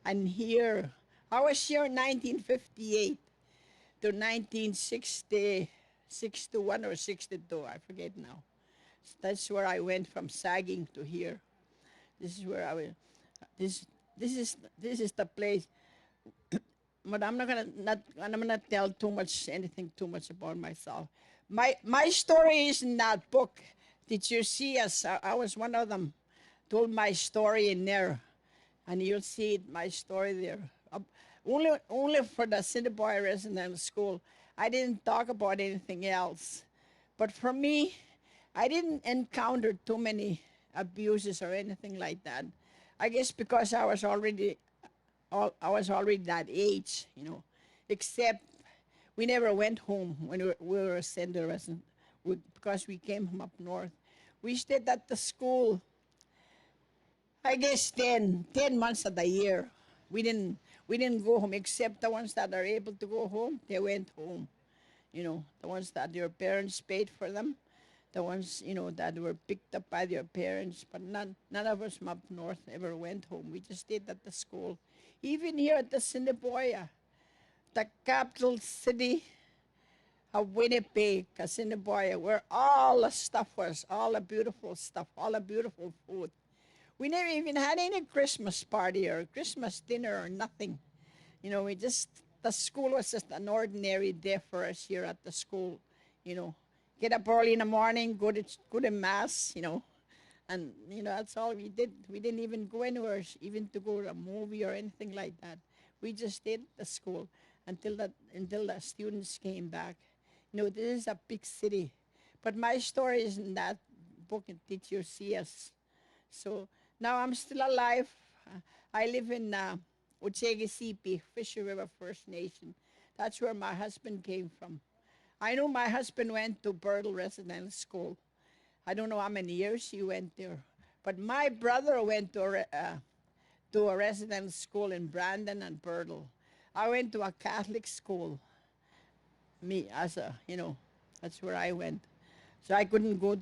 and here. I was here in 1958 to 1961 or 62, I forget now. So that's where I went from Saging to here. This is where I went. This is the place. But I'm gonna tell anything too much about myself. My story is in that book. Did you see us? I was one of them. Told my story in there, and you'll see my story there. Only for the Assiniboia Residential School. I didn't talk about anything else. But for me, I didn't encounter too many abuses or anything like that. I guess because I was already that age, except we never went home when we were sent to resident because we came from up north. We stayed at the school, I guess 10 months of the year. We didn't go home, except the ones that are able to go home, they went home. The ones that their parents paid for them, the ones, that were picked up by their parents, but none of us from up north ever went home. We just stayed at the school. Even here at the Assiniboia, the capital city of Winnipeg, Assiniboia, where all the stuff was, all the beautiful stuff, all the beautiful food. We never even had any Christmas party or Christmas dinner or nothing. The school was just an ordinary day for us here at the school. Get up early in the morning, go to mass, and that's all we did. We didn't even go anywhere, even to go to a movie or anything like that. We just stayed at the school until the students came back. This is a big city, but my story is in that book. Did you see us? So now I'm still alive. I live in Uchegisipi, Fisher River First Nation. That's where my husband came from. I know my husband went to Birtle Residential School. I don't know how many years he went there. But my brother went to a residential school in Brandon and Birtle. I went to a Catholic school. That's where I went. So I couldn't go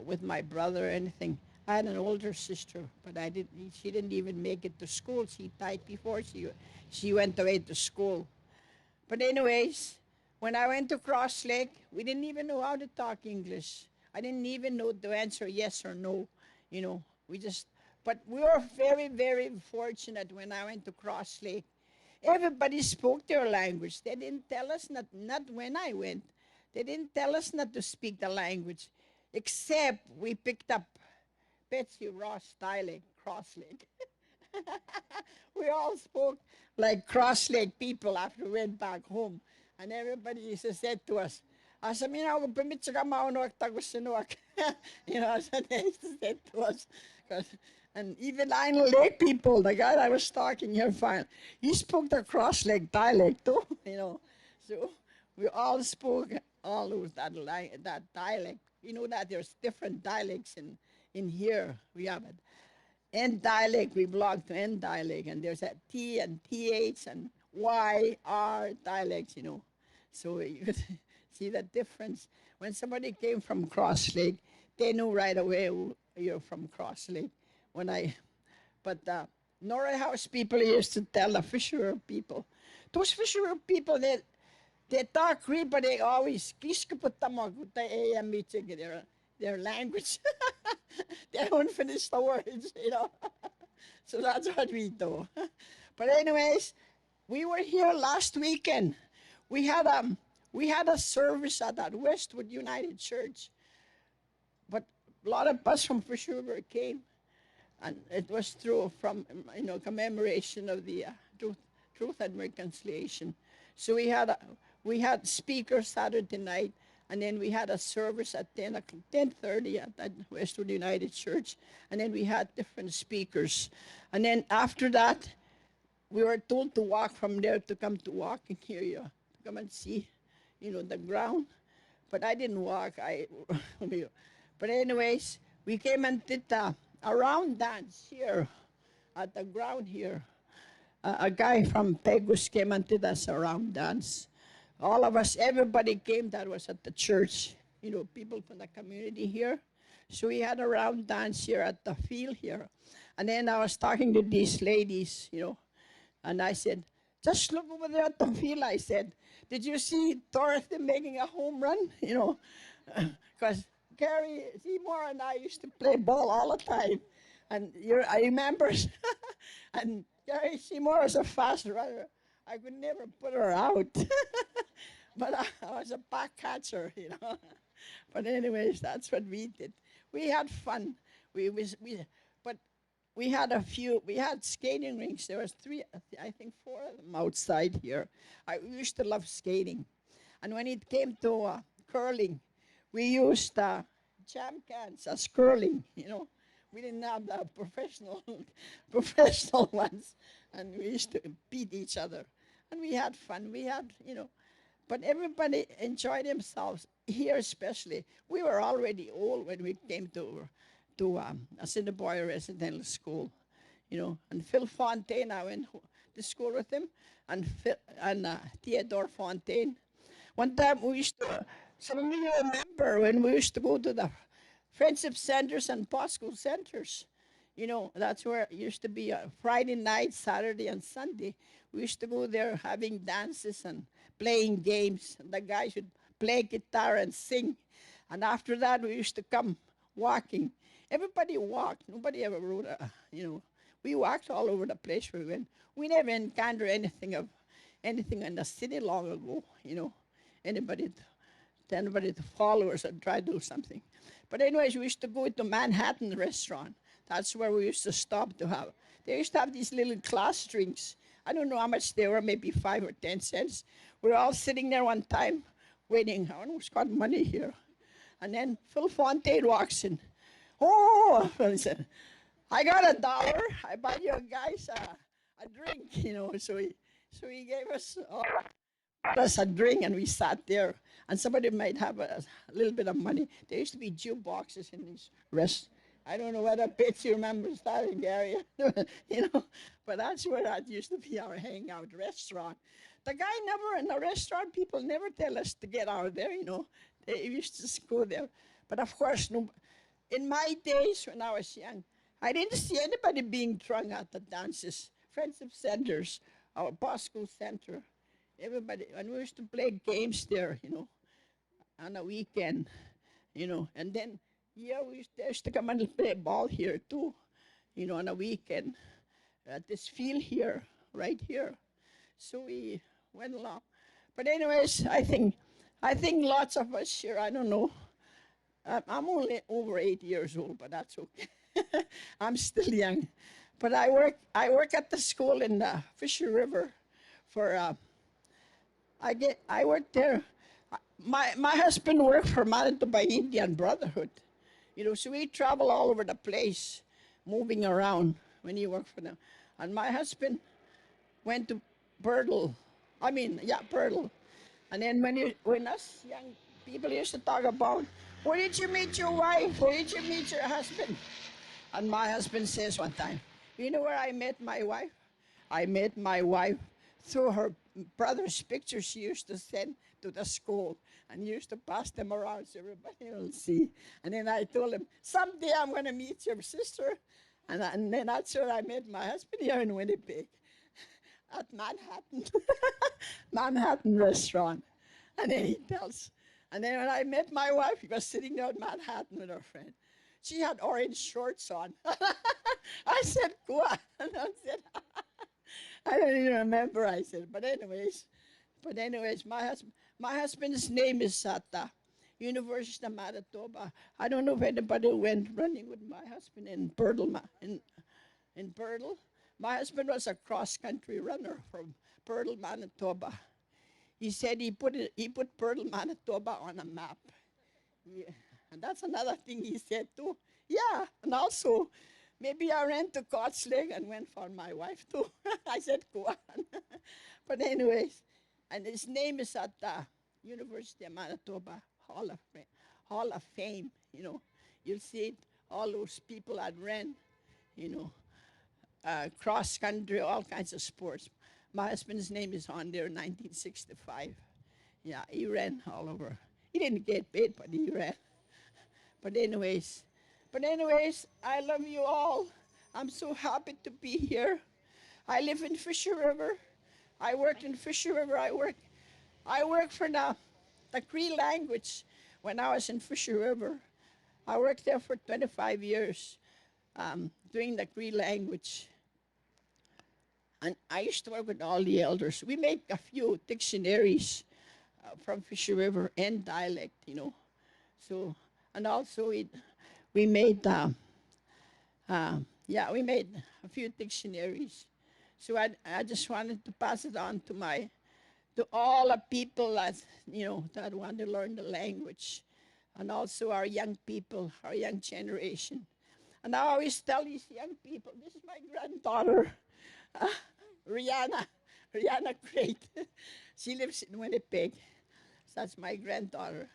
with my brother or anything. I had an older sister, but she didn't even make it to school. She died before she went away to school. But anyways, when I went to Cross Lake, we didn't even know how to talk English. I didn't even know to answer yes or no. But we were very, very fortunate when I went to Cross Lake. Everybody spoke their language. They didn't tell us, not when I went, they didn't tell us not to speak the language, except we picked up Betsy Ross dialect, Cross Lake. We all spoke like Cross Lake people after we went back home. And everybody used to say to us, Asamin ako permit sa kamaunuak tagus sinuak. That's what they used to say to us. And even I know lay people, the guy I was talking here, fine, he spoke the cross-leg dialect too, you know. So we all spoke all of that, that dialect. You know that there's different dialects in here. We have it. N dialect, we belong to N dialect, and there's a T and TH and Y, R dialects, you know. So you could see the difference. When somebody came from Cross Lake, they knew right away you're from Cross Lake. When I, but Norway House people used to tell the Fisher people, those Fisher people, they talk Cree, but they always their language. They don't finish the words, you know. So that's what we do. But anyways, we were here last weekend. We had a service at that Westwood United Church, but a lot of us from Fisher River came, and it was from commemoration of the truth and reconciliation. So we had speakers Saturday night, and then we had a service at 10:30 at Westwood United Church, and then we had different speakers, and then after that, we were told to walk from there to come to walk in here, to come and see, the ground. But I didn't walk. But anyways, we came and did a round dance here at the ground here. A guy from Pegus came and did us a round dance. All of us, everybody came that was at the church, people from the community here. So we had a round dance here at the field here. And then I was talking to these ladies, and I said, just look over there at the field, I said. Did you see Dorothy making a home run? Because Gary Seymour and I used to play ball all the time. And I remember, and Gary Seymour was a fast runner. I could never put her out. But I was a back catcher, But anyways, that's what we did. We had fun. But we had skating rinks. There was I think four of them outside here. I used to love skating. And when it came to curling, we used jam cans as curling, We didn't have the professional ones. And we used to beat each other. And we had fun. We had, but everybody enjoyed themselves here especially. We were already old when we came to Assiniboia Residential School, and Phil Fontaine, I went to school with him, and Theodore Fontaine. One time some of you remember when we used to go to the friendship centers and post-school centers. That's where it used to be Friday night, Saturday, and Sunday. We used to go there having dances and playing games. The guys would play guitar and sing. And after that, we used to come walking. Everybody walked. Nobody ever rode we walked all over the place we went. We never encountered anything in the city long ago, Anybody to follow us and try to do something. But anyways, we used to go to Manhattan restaurant. That's where we used to stop to have. They used to have these little class drinks. I don't know how much they were, maybe 5 or 10 cents. We were all sitting there one time waiting. I don't know who's got money here. And then Phil Fontaine walks in. Oh, he said, I got $1. I buy you guys a drink, So he gave us a drink, and we sat there. And somebody might have a little bit of money. There used to be jukeboxes in these restaurants. I don't know whether Betsy remembers that in Gary, but that's where that used to be our hangout restaurant. The guy never, in the restaurant, people never tell us to get out of there, They used to go there. But of course, in my days when I was young, I didn't see anybody being drunk at the dances, friendship centers, our post-school center. Everybody, and we used to play games there, on a weekend, and then we used to come and play ball here too, on a weekend at this field here, right here. So we went along. But anyways, I think lots of us here, I don't know. I'm only over 8 years old, but that's okay. I'm still young. But I work at the school in the Fisher River for I worked there. My husband worked for Manitoba Indian Brotherhood, so we travel all over the place. moving around when he worked for them. And my husband went to Bertle. Bertle. And then when us young people used to talk about, where did you meet your wife? Where did you meet your husband? And my husband says one time, you know where I met my wife? I met my wife through her brother's pictures she used to send to the school and used to pass them around so everybody will see. And then I told him, someday I'm going to meet your sister. And then that's where I met my husband here in Winnipeg at Manhattan, Manhattan restaurant. And then he tells, and then when I met my wife, he was sitting there at Manhattan with her friend. She had orange shorts on. I said, "What?" And I said, I don't even remember. I said, but anyways, my husband's name is Sata, University of Manitoba. I don't know if anybody went running with my husband in Bertle, in Bertle. My husband was a cross-country runner from Bertle, Manitoba. He said he put Bertle, Manitoba on a map. Yeah. And that's another thing he said too. Yeah, and also, maybe I ran to God's leg and went for my wife too. I said, go on. But anyways, and his name is at the University of Manitoba Hall of Fame, you know. You'll see it, all those people that ran, you know, cross country, all kinds of sports. My husband's name is on there, 1965. Yeah, he ran all over. He didn't get paid, but he ran. But anyways, I love you all. I'm so happy to be here. I live in Fisher River. I worked in Fisher River. I work for the Cree language when I was in Fisher River. I worked there for 25 years doing the Cree language. And I used to work with all the elders. We made a few dictionaries from Fisher River and dialect, you know. So, and also we made we made a few dictionaries. So I just wanted to pass it on to all the people that, you know, that want to learn the language, and also our young people, our young generation. And I always tell these young people, this is my granddaughter, Rihanna Great. She lives in Winnipeg. So that's my granddaughter.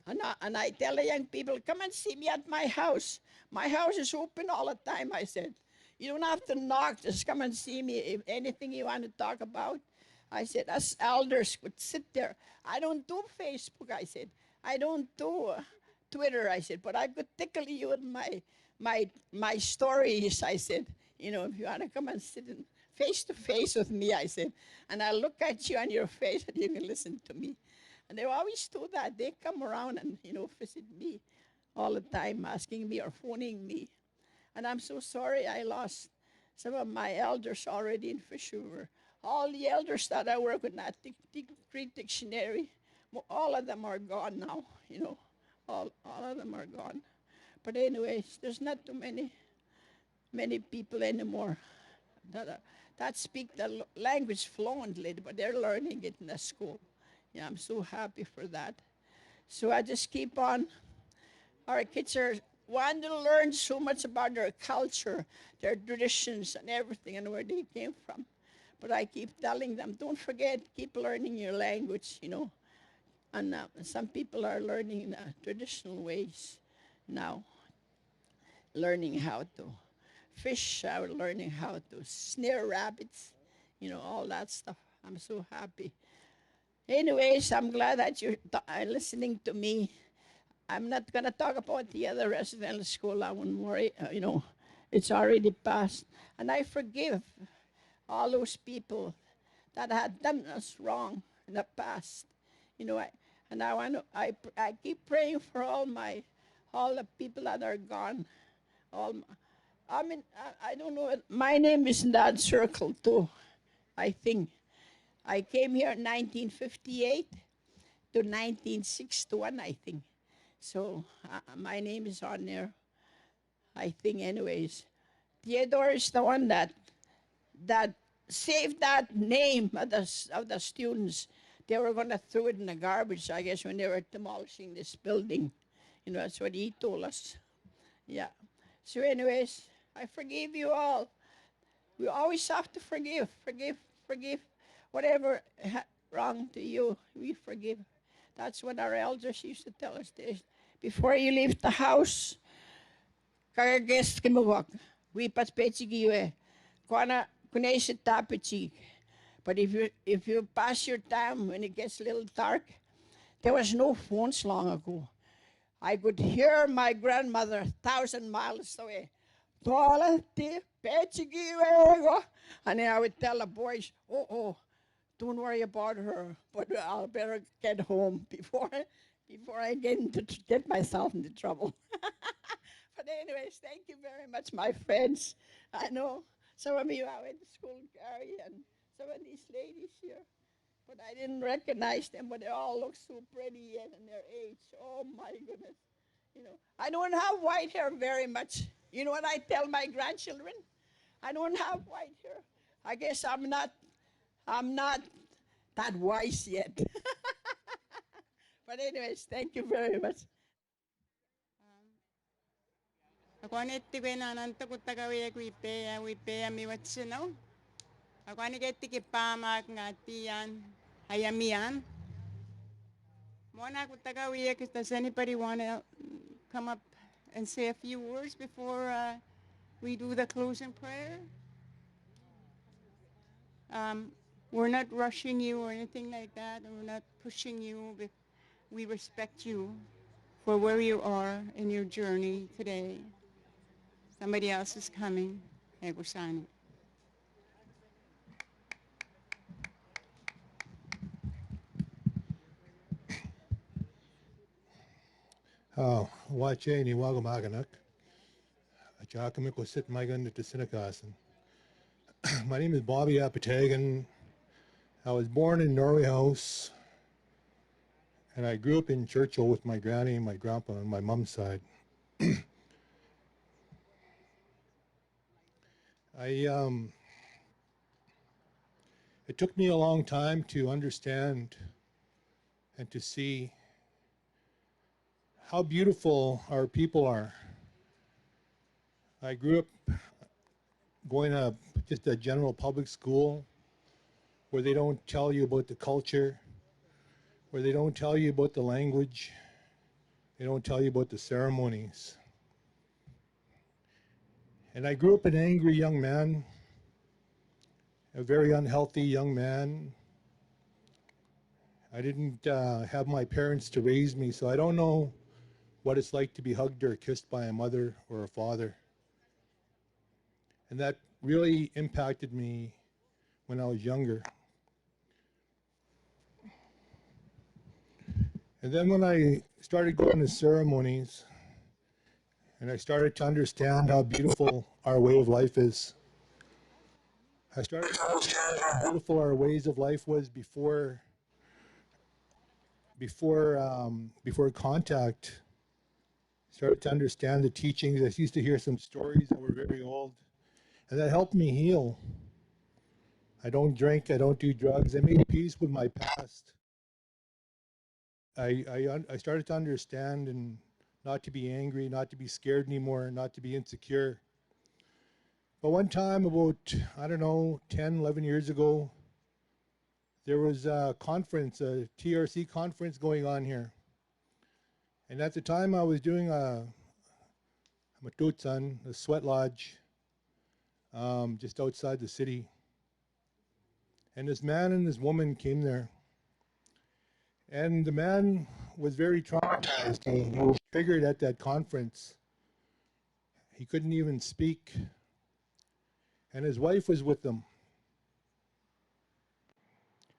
And I tell the young people, come and see me at my house. My house is open all the time, I said. You don't have to knock, just come and see me. If anything you want to talk about, I said, us elders could sit there. I don't do Facebook, I said. I don't do Twitter, I said, but I could tickle you with my stories, I said. You know, if you want to come and sit in face to face with me, I said, and I'll look at you on your face and you can listen to me. And they always do that. They come around and, you know, visit me all the time, asking me or phoning me. And I'm so sorry I lost some of my elders already in Fisher River. All the elders that I work with in that Cree dictionary, all of them are gone now, you know. All of them are gone. But anyways, there's not too many people anymore that speak the language fluently, but they're learning it in the school. Yeah, I'm so happy for that. So I just keep on. Our kids are want to learn so much about their culture, their traditions, and everything, and where they came from. But I keep telling them, don't forget, keep learning your language, you know. And some people are learning traditional ways now, learning how to fish, learning how to snare rabbits, you know, all that stuff. I'm so happy. Anyways, I'm glad that you're listening to me. I'm not going to talk about the other residential school. I won't worry. You know, it's already passed. And I forgive all those people that had done us wrong in the past. You know, I keep praying for all the people that are gone. I don't know. My name is in that circle too, I think. I came here in 1958 to 1961, I think. So my name is on there, I think, anyways. Theodore is the one that saved that name of the students. They were going to throw it in the garbage, I guess, when they were demolishing this building. You know, that's what he told us. Yeah. So anyways, I forgive you all. We always have to forgive, forgive. Whatever wrong to you, we forgive. That's what our elders used to tell us. Before you leave the house, kagages kimawak. We pas pechigiwe. Kwana kuneshi tapichi. But if you pass your time when it gets a little dark, there was no phones long ago. I could hear my grandmother 1,000 miles away. And then I would tell the boys, oh, don't worry about her, but I'll better get home before I get myself into trouble. But anyways, thank you very much, my friends. I know some of you I went to school in Gary and some of these ladies here, but I didn't recognize them, but they all look so pretty yet in their age. Oh my goodness. I don't have white hair very much. You know what I tell my grandchildren? I don't have white hair. I guess I'm not that wise yet. But anyways, thank you very much. Akwanetti kwenananta kutagawiya wipeya miwatsino. Akwanigetti kipamak ngatiyan hayamiyan. Mona kutagawiya, does anybody want to come up and say a few words before we do the closing prayer? We're not rushing you or anything like that. We're not pushing you. We respect you for where you are in your journey today. Somebody else is coming. Egusani. Wache ni wago maganak. Achakamiko sit magan to Sinakasan. My name is Bobby Apatagan. I was born in Norway House, and I grew up in Churchill with my granny and my grandpa on my mom's side. It took me a long time to understand and to see how beautiful our people are. I grew up going to just a general public school where they don't tell you about the culture, where they don't tell you about the language, they don't tell you about the ceremonies. And I grew up an angry young man, a very unhealthy young man. I didn't have my parents to raise me, so I don't know what it's like to be hugged or kissed by a mother or a father. And that really impacted me when I was younger. And then when I started going to ceremonies, and I started to understand how beautiful our way of life is, I started to understand how beautiful our ways of life was before contact. Started to understand the teachings. I used to hear some stories that were very old, and that helped me heal. I don't drink, I don't do drugs. I made peace with my past. I started to understand and not to be angry, not to be scared anymore, not to be insecure. But one time about, I don't know, 10, 11 years ago, there was a conference, a TRC conference going on here. And at the time I was doing a matutsan, a sweat lodge, just outside the city. And this man and this woman came there. And the man was very traumatized. He was triggered at that conference. He couldn't even speak. And his wife was with them.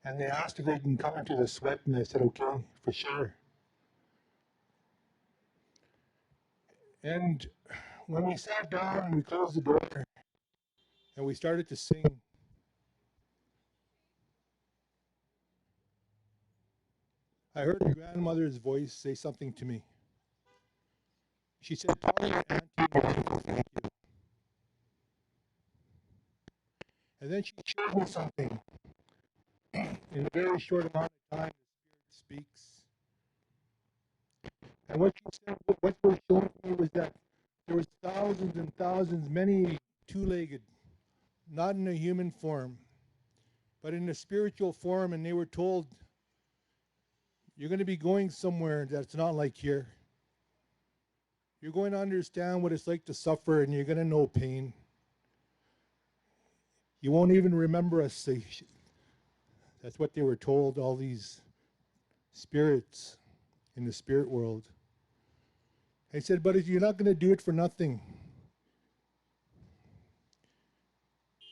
And they asked if they can come into the sweat, and I said, okay, for sure. And when we sat down, we closed the door, and we started to sing. I heard your grandmother's voice say something to me. She said, tell your auntie and uncle thank you. And then she showed me something. In a very short amount of time, the Spirit speaks. And what she said, what was showing me was that There was thousands and thousands, many two-legged, not in a human form, but in a spiritual form, and they were told, you're going to be going somewhere that's not like here. You're going to understand what it's like to suffer, and you're going to know pain. You won't even remember us. That's what they were told, all these spirits in the spirit world. I said, but you're not going to do it for nothing.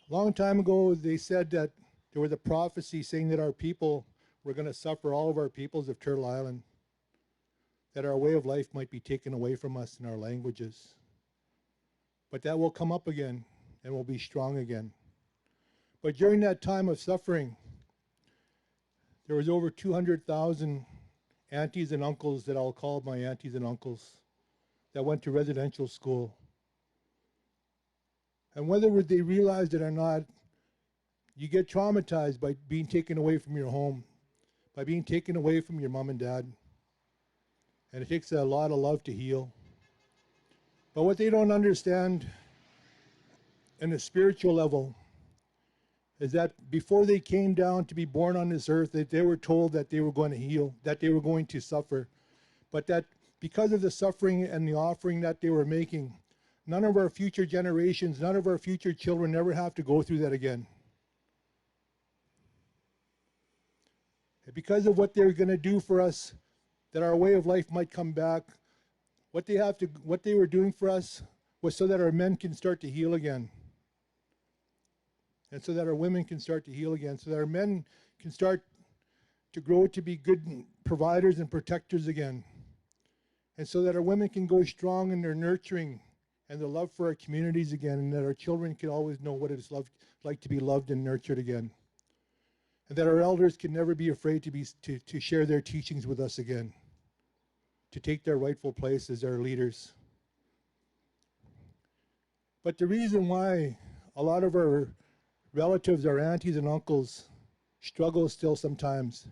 A long time ago, they said that there was a prophecy saying that our people were going to suffer, all of our peoples of Turtle Island, that our way of life might be taken away from us in our languages. But that will come up again, and we'll be strong again. But during that time of suffering, there was over 200,000 aunties and uncles that I'll call my aunties and uncles that went to residential school. And whether they realized it or not, you get traumatized by being taken away from your home, by being taken away from your mom and dad. And it takes a lot of love to heal. But what they don't understand in a spiritual level is that before they came down to be born on this earth, that they were told that they were going to heal, that they were going to suffer. But that because of the suffering and the offering that they were making, none of our future generations, none of our future children ever have to go through that again. And because of what they're going to do for us, that our way of life might come back, what they were doing for us was so that our men can start to heal again. And so that our women can start to heal again, so that our men can start to grow to be good providers and protectors again. And so that our women can go strong in their nurturing and the love for our communities again, and that our children can always know what it's like to be loved and nurtured again. And that our elders can never be afraid to share their teachings with us again, to take their rightful place as our leaders. But the reason why a lot of our relatives, our aunties and uncles, struggle still sometimes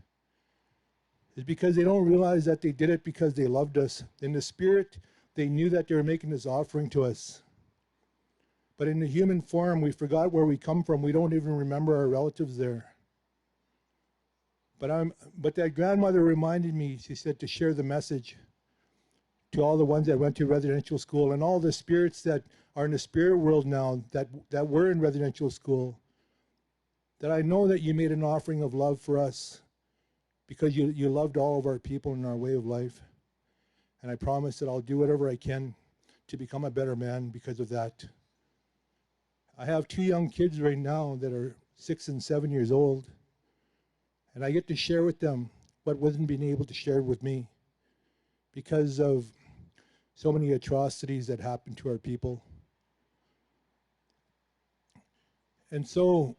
is because they don't realize that they did it because they loved us. In the spirit, they knew that they were making this offering to us. But in the human form, we forgot where we come from. We don't even remember our relatives there. But that grandmother reminded me, she said, to share the message to all the ones that went to residential school and all the spirits that are in the spirit world now that were in residential school, that I know that you made an offering of love for us because you loved all of our people and our way of life. And I promise that I'll do whatever I can to become a better man because of that. I have 2 young kids right now that are 6 and 7 years old, and I get to share with them what wasn't being able to share with me because of so many atrocities that happened to our people. And so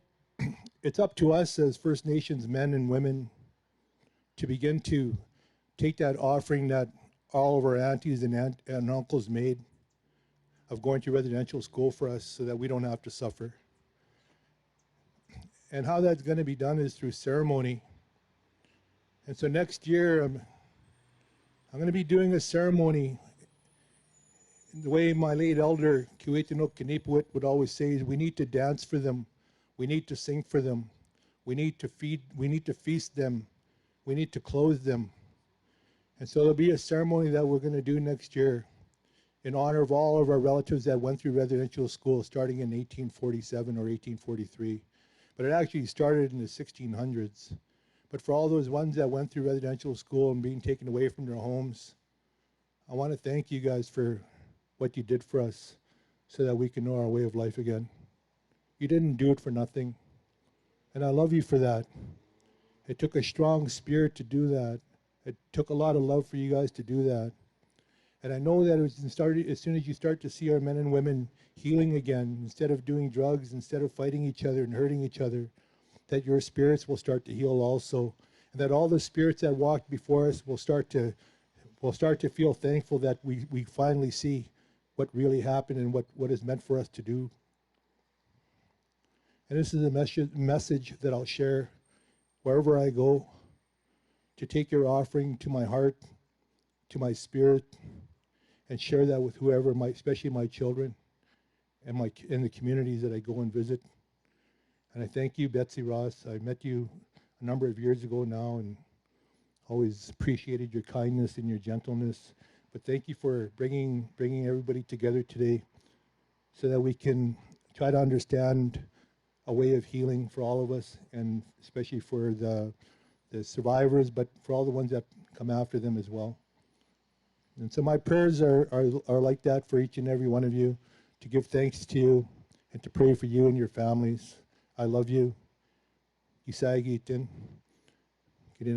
it's up to us as First Nations men and women to begin to take that offering that all of our aunties and uncles made of going to residential school for us so that we don't have to suffer. And how that's going to be done is through ceremony. And so next year, I'm going to be doing a ceremony the way my late elder, Kiwetanuk Kanipuit, would always say, is we need to dance for them. We need to sing for them. We need to feast them. We need to clothe them. And so there'll be a ceremony that we're going to do next year in honor of all of our relatives that went through residential school starting in 1847 or 1843. But it actually started in the 1600s. But for all those ones that went through residential school and being taken away from their homes, I want to thank you guys for what you did for us so that we can know our way of life again. You didn't do it for nothing. And I love you for that. It took a strong spirit to do that. It took a lot of love for you guys to do that. And I know that as soon as you start to see our men and women healing again, instead of doing drugs, instead of fighting each other and hurting each other, that your spirits will start to heal also. And that all the spirits that walked before us will start to feel thankful that we finally see what really happened and what is meant for us to do. And this is a message that I'll share wherever I go, to take your offering to my heart, to my spirit, and share that with whoever, especially my children and in the communities that I go and visit. And I thank you, Betsy Ross. I met you a number of years ago now and always appreciated your kindness and your gentleness. But thank you for bringing everybody together today so that we can try to understand a way of healing for all of us, and especially for the survivors, but for all the ones that come after them as well. And so my prayers are like that for each and every one of you, to give thanks to you and to pray for you and your families. I love you. Isagitin. Thank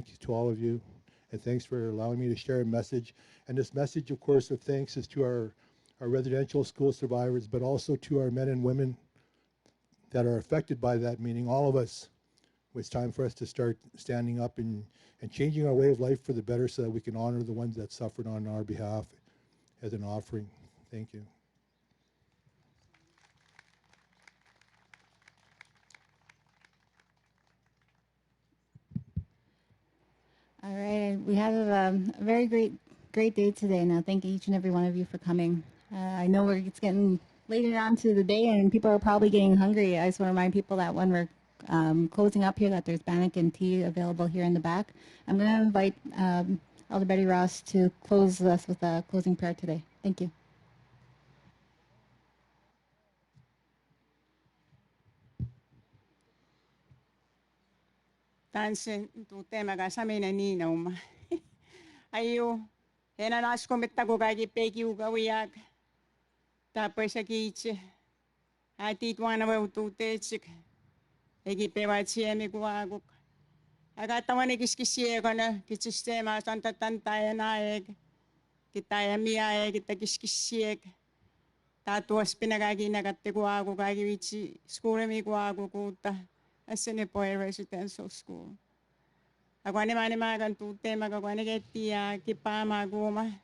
you to all of you, and thanks for allowing me to share a message. And this message, of course, of thanks is to our residential school survivors, but also to our men and women that are affected by that, meaning all of us. It's time for us to start standing up and changing our way of life for the better so that we can honor the ones that suffered on our behalf as an offering. Thank you. All right, we have a very great day today. Now, thank each and every one of you for coming. I know it's getting later on to the day, and people are probably getting hungry. I just want to remind people that when we're closing up here, that there's bannock and tea available here in the back. I'm going to invite Elder Betty Ross to close us with a closing prayer today. Thank you. Tansen tema ka sa mina ni na uma. Ayo, ena nas kometta ko kagi peki ugawiyak. Tapos sa kitse. Ati tuana wa ututetsik. Egi pewachi emi kuaguk. Agatawan kiskisiye ko na kitsistema santa tantaya naeg. Kitaya miya kita kiskisiye. Tatuas pinagagi nagatte kuagu kagi wichi skule mi kuagu kuta. Assiniboia Residential School. Agwane mane magan tute magagwane getia kipa maguma.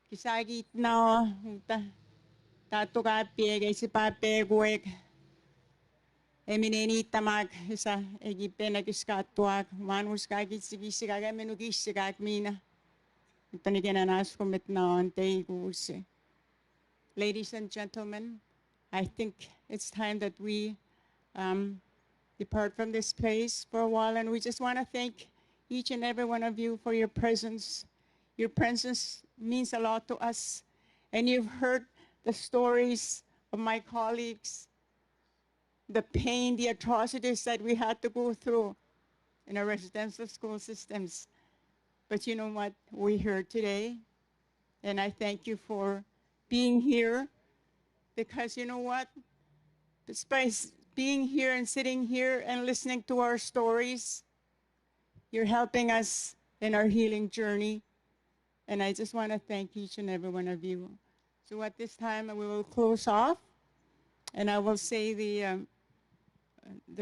Kisagi na uta. Tatu ka piege si pape guek. Emineni tamag isa egipe na kiskatuak manus kagit sigisi kaga menugisi kag mina. Itanigananas kumit na ante iguse. Ladies and gentlemen, I think it's time that we depart from this place for a while, and we just want to thank each and every one of you for your presence. Your presence means a lot to us, and you've heard the stories of my colleagues, the pain, the atrocities that we had to go through in our residential school systems. But you know what? We're here today, and I thank you for being here, because you know what? Despite being here and sitting here and listening to our stories, you're helping us in our healing journey. And I just want to thank each and every one of you. So at this time, we will close off, and I will say the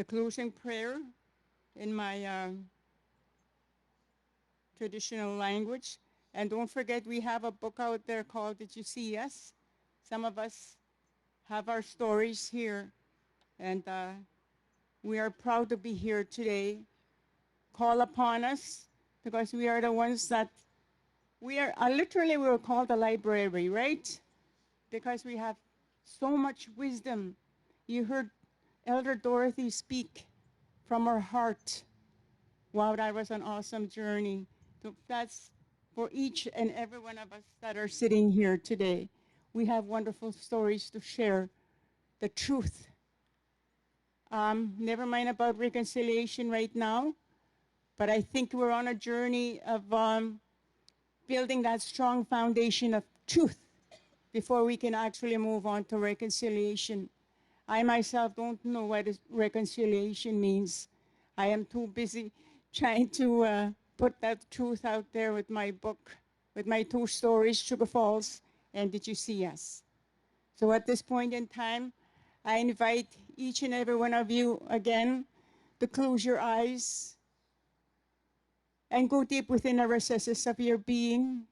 closing prayer in my traditional language. And don't forget, we have a book out there called Did You See Us? Some of us have our stories here. And we are proud to be here today. Call upon us, because we are the ones that we are literally, we were called a library, right? Because we have so much wisdom. You heard Elder Dorothy speak from her heart. Wow, that was an awesome journey. So that's for each and every one of us that are sitting here today. We have wonderful stories to share, the truth. Never mind about reconciliation right now, but I think we're on a journey of building that strong foundation of truth before we can actually move on to reconciliation. I myself don't know what reconciliation means. I am too busy trying to put that truth out there with my book, with my two stories, Sugar Falls and Did You See Us? So at this point in time, I invite each and every one of you again to close your eyes and go deep within the recesses of your being.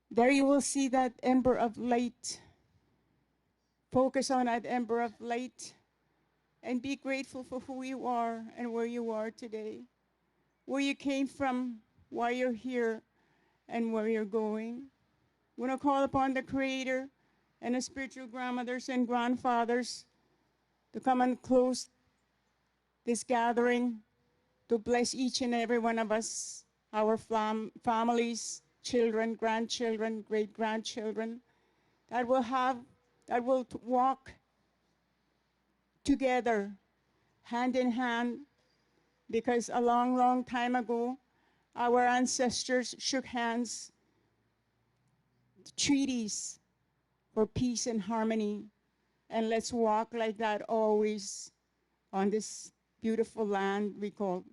There you will see that ember of light. Focus on that ember of light and be grateful for who you are and where you are today, where you came from, why you're here, and where you're going. I'm going to call upon the Creator and the spiritual grandmothers and grandfathers to come and close this gathering, to bless each and every one of us, our families, children, grandchildren, great-grandchildren, that will walk together, hand in hand, because a long, long time ago, our ancestors shook hands, treaties for peace and harmony, and let's walk like that always on this beautiful land we call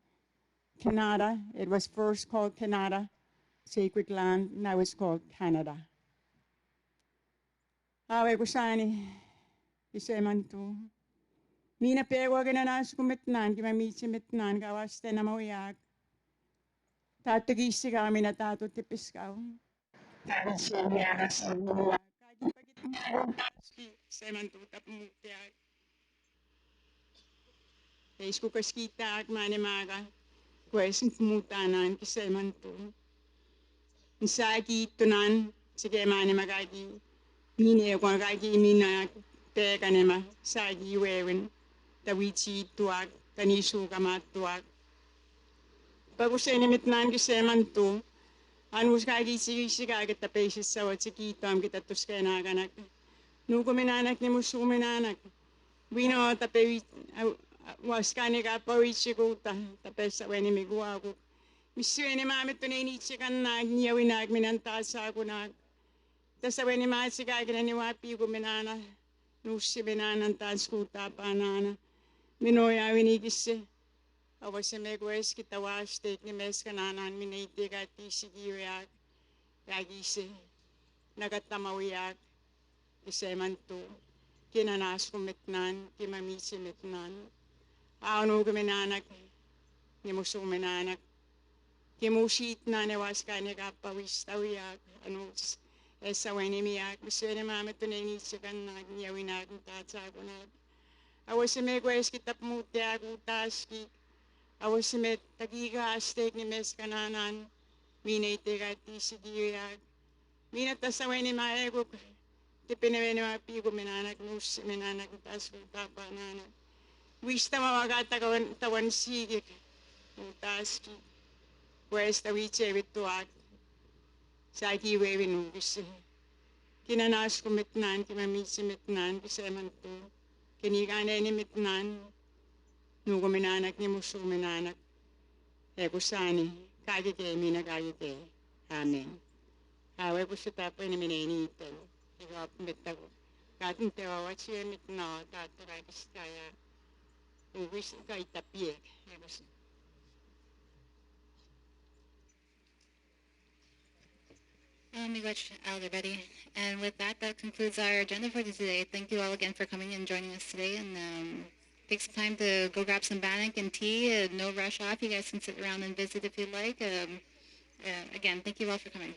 Canada. It was first called Canada, sacred land, now it's called Canada. Awe kusani, isay man to. Nina pego gananas kumitnan, kimamisi mitnan, kawaste na mauyak. Tatagisi kami na tato tipiskaw. Isay man to tapumutiak. Kais ko kaskita ak manimaga. Kwes pumutanan, kisay man to. Isaki tunan, sige manimagagi. Mine ko gagi mina te kanema, sagi wewen. Tawichi tuak, tanisu kamat tuak. Pag-usay ni mitnan kisay man to. Anus kagi sige agad tapesis sa wat sikito am kita tuskay na kanak. Nuko minanak ni musu minanak. Wino tape was kani ka pawichi ko tapesa weni miguwa ko. Miswe ni mami to na inichikan na niyawinag minantasa ko na. Tasa weni masika agad ni wapi ko minana. Nusi minanan tas ko tapanana. Minoya winigise. Awase megwes kita was take ni mes kananan minaiti ka tisigiyak. Yagise. Nagatamawiyak. Isemanto. Kinanas ko mitnan. Kimamisi mitnan. Ano kuminanak. Nimuso kuminanak. Kimusit na newas ka ni kapawistawiyak. Ano esaweni miyak. Biswene mama to na inisikan na niyawinak. Tatsako na. Awase megwes kita pumutiak utaski. Awasimet tagiga astek ni mes kananan. Minaite ka tisigiyak. Minatasawen ni maego. Tipinawen ni mapigo minanak nus minanak tas tapa nanak. Wista mawagata tawan sigik. Utaski. Pues tawiche wituak. Saki wewin ugis. Kinanas ko mitnan, kimamisi mitnan, kiseman to. Kinigana ni mitnan. Nugo minanak ni musu minanak. Ekusani. Kagite mina kagite. Amen. Awe ko sa tapo ni mineniten. Ikaw mitago. Katin tewa siya mitna tataragis kaya. Uwis ka itapiek. Miigwech everybody. And with that, that concludes our agenda for today. Thank you all again for coming and joining us today. And take some time to go grab some bannock and tea. No rush off. You guys can sit around and visit if you'd like. Again, thank you all for coming.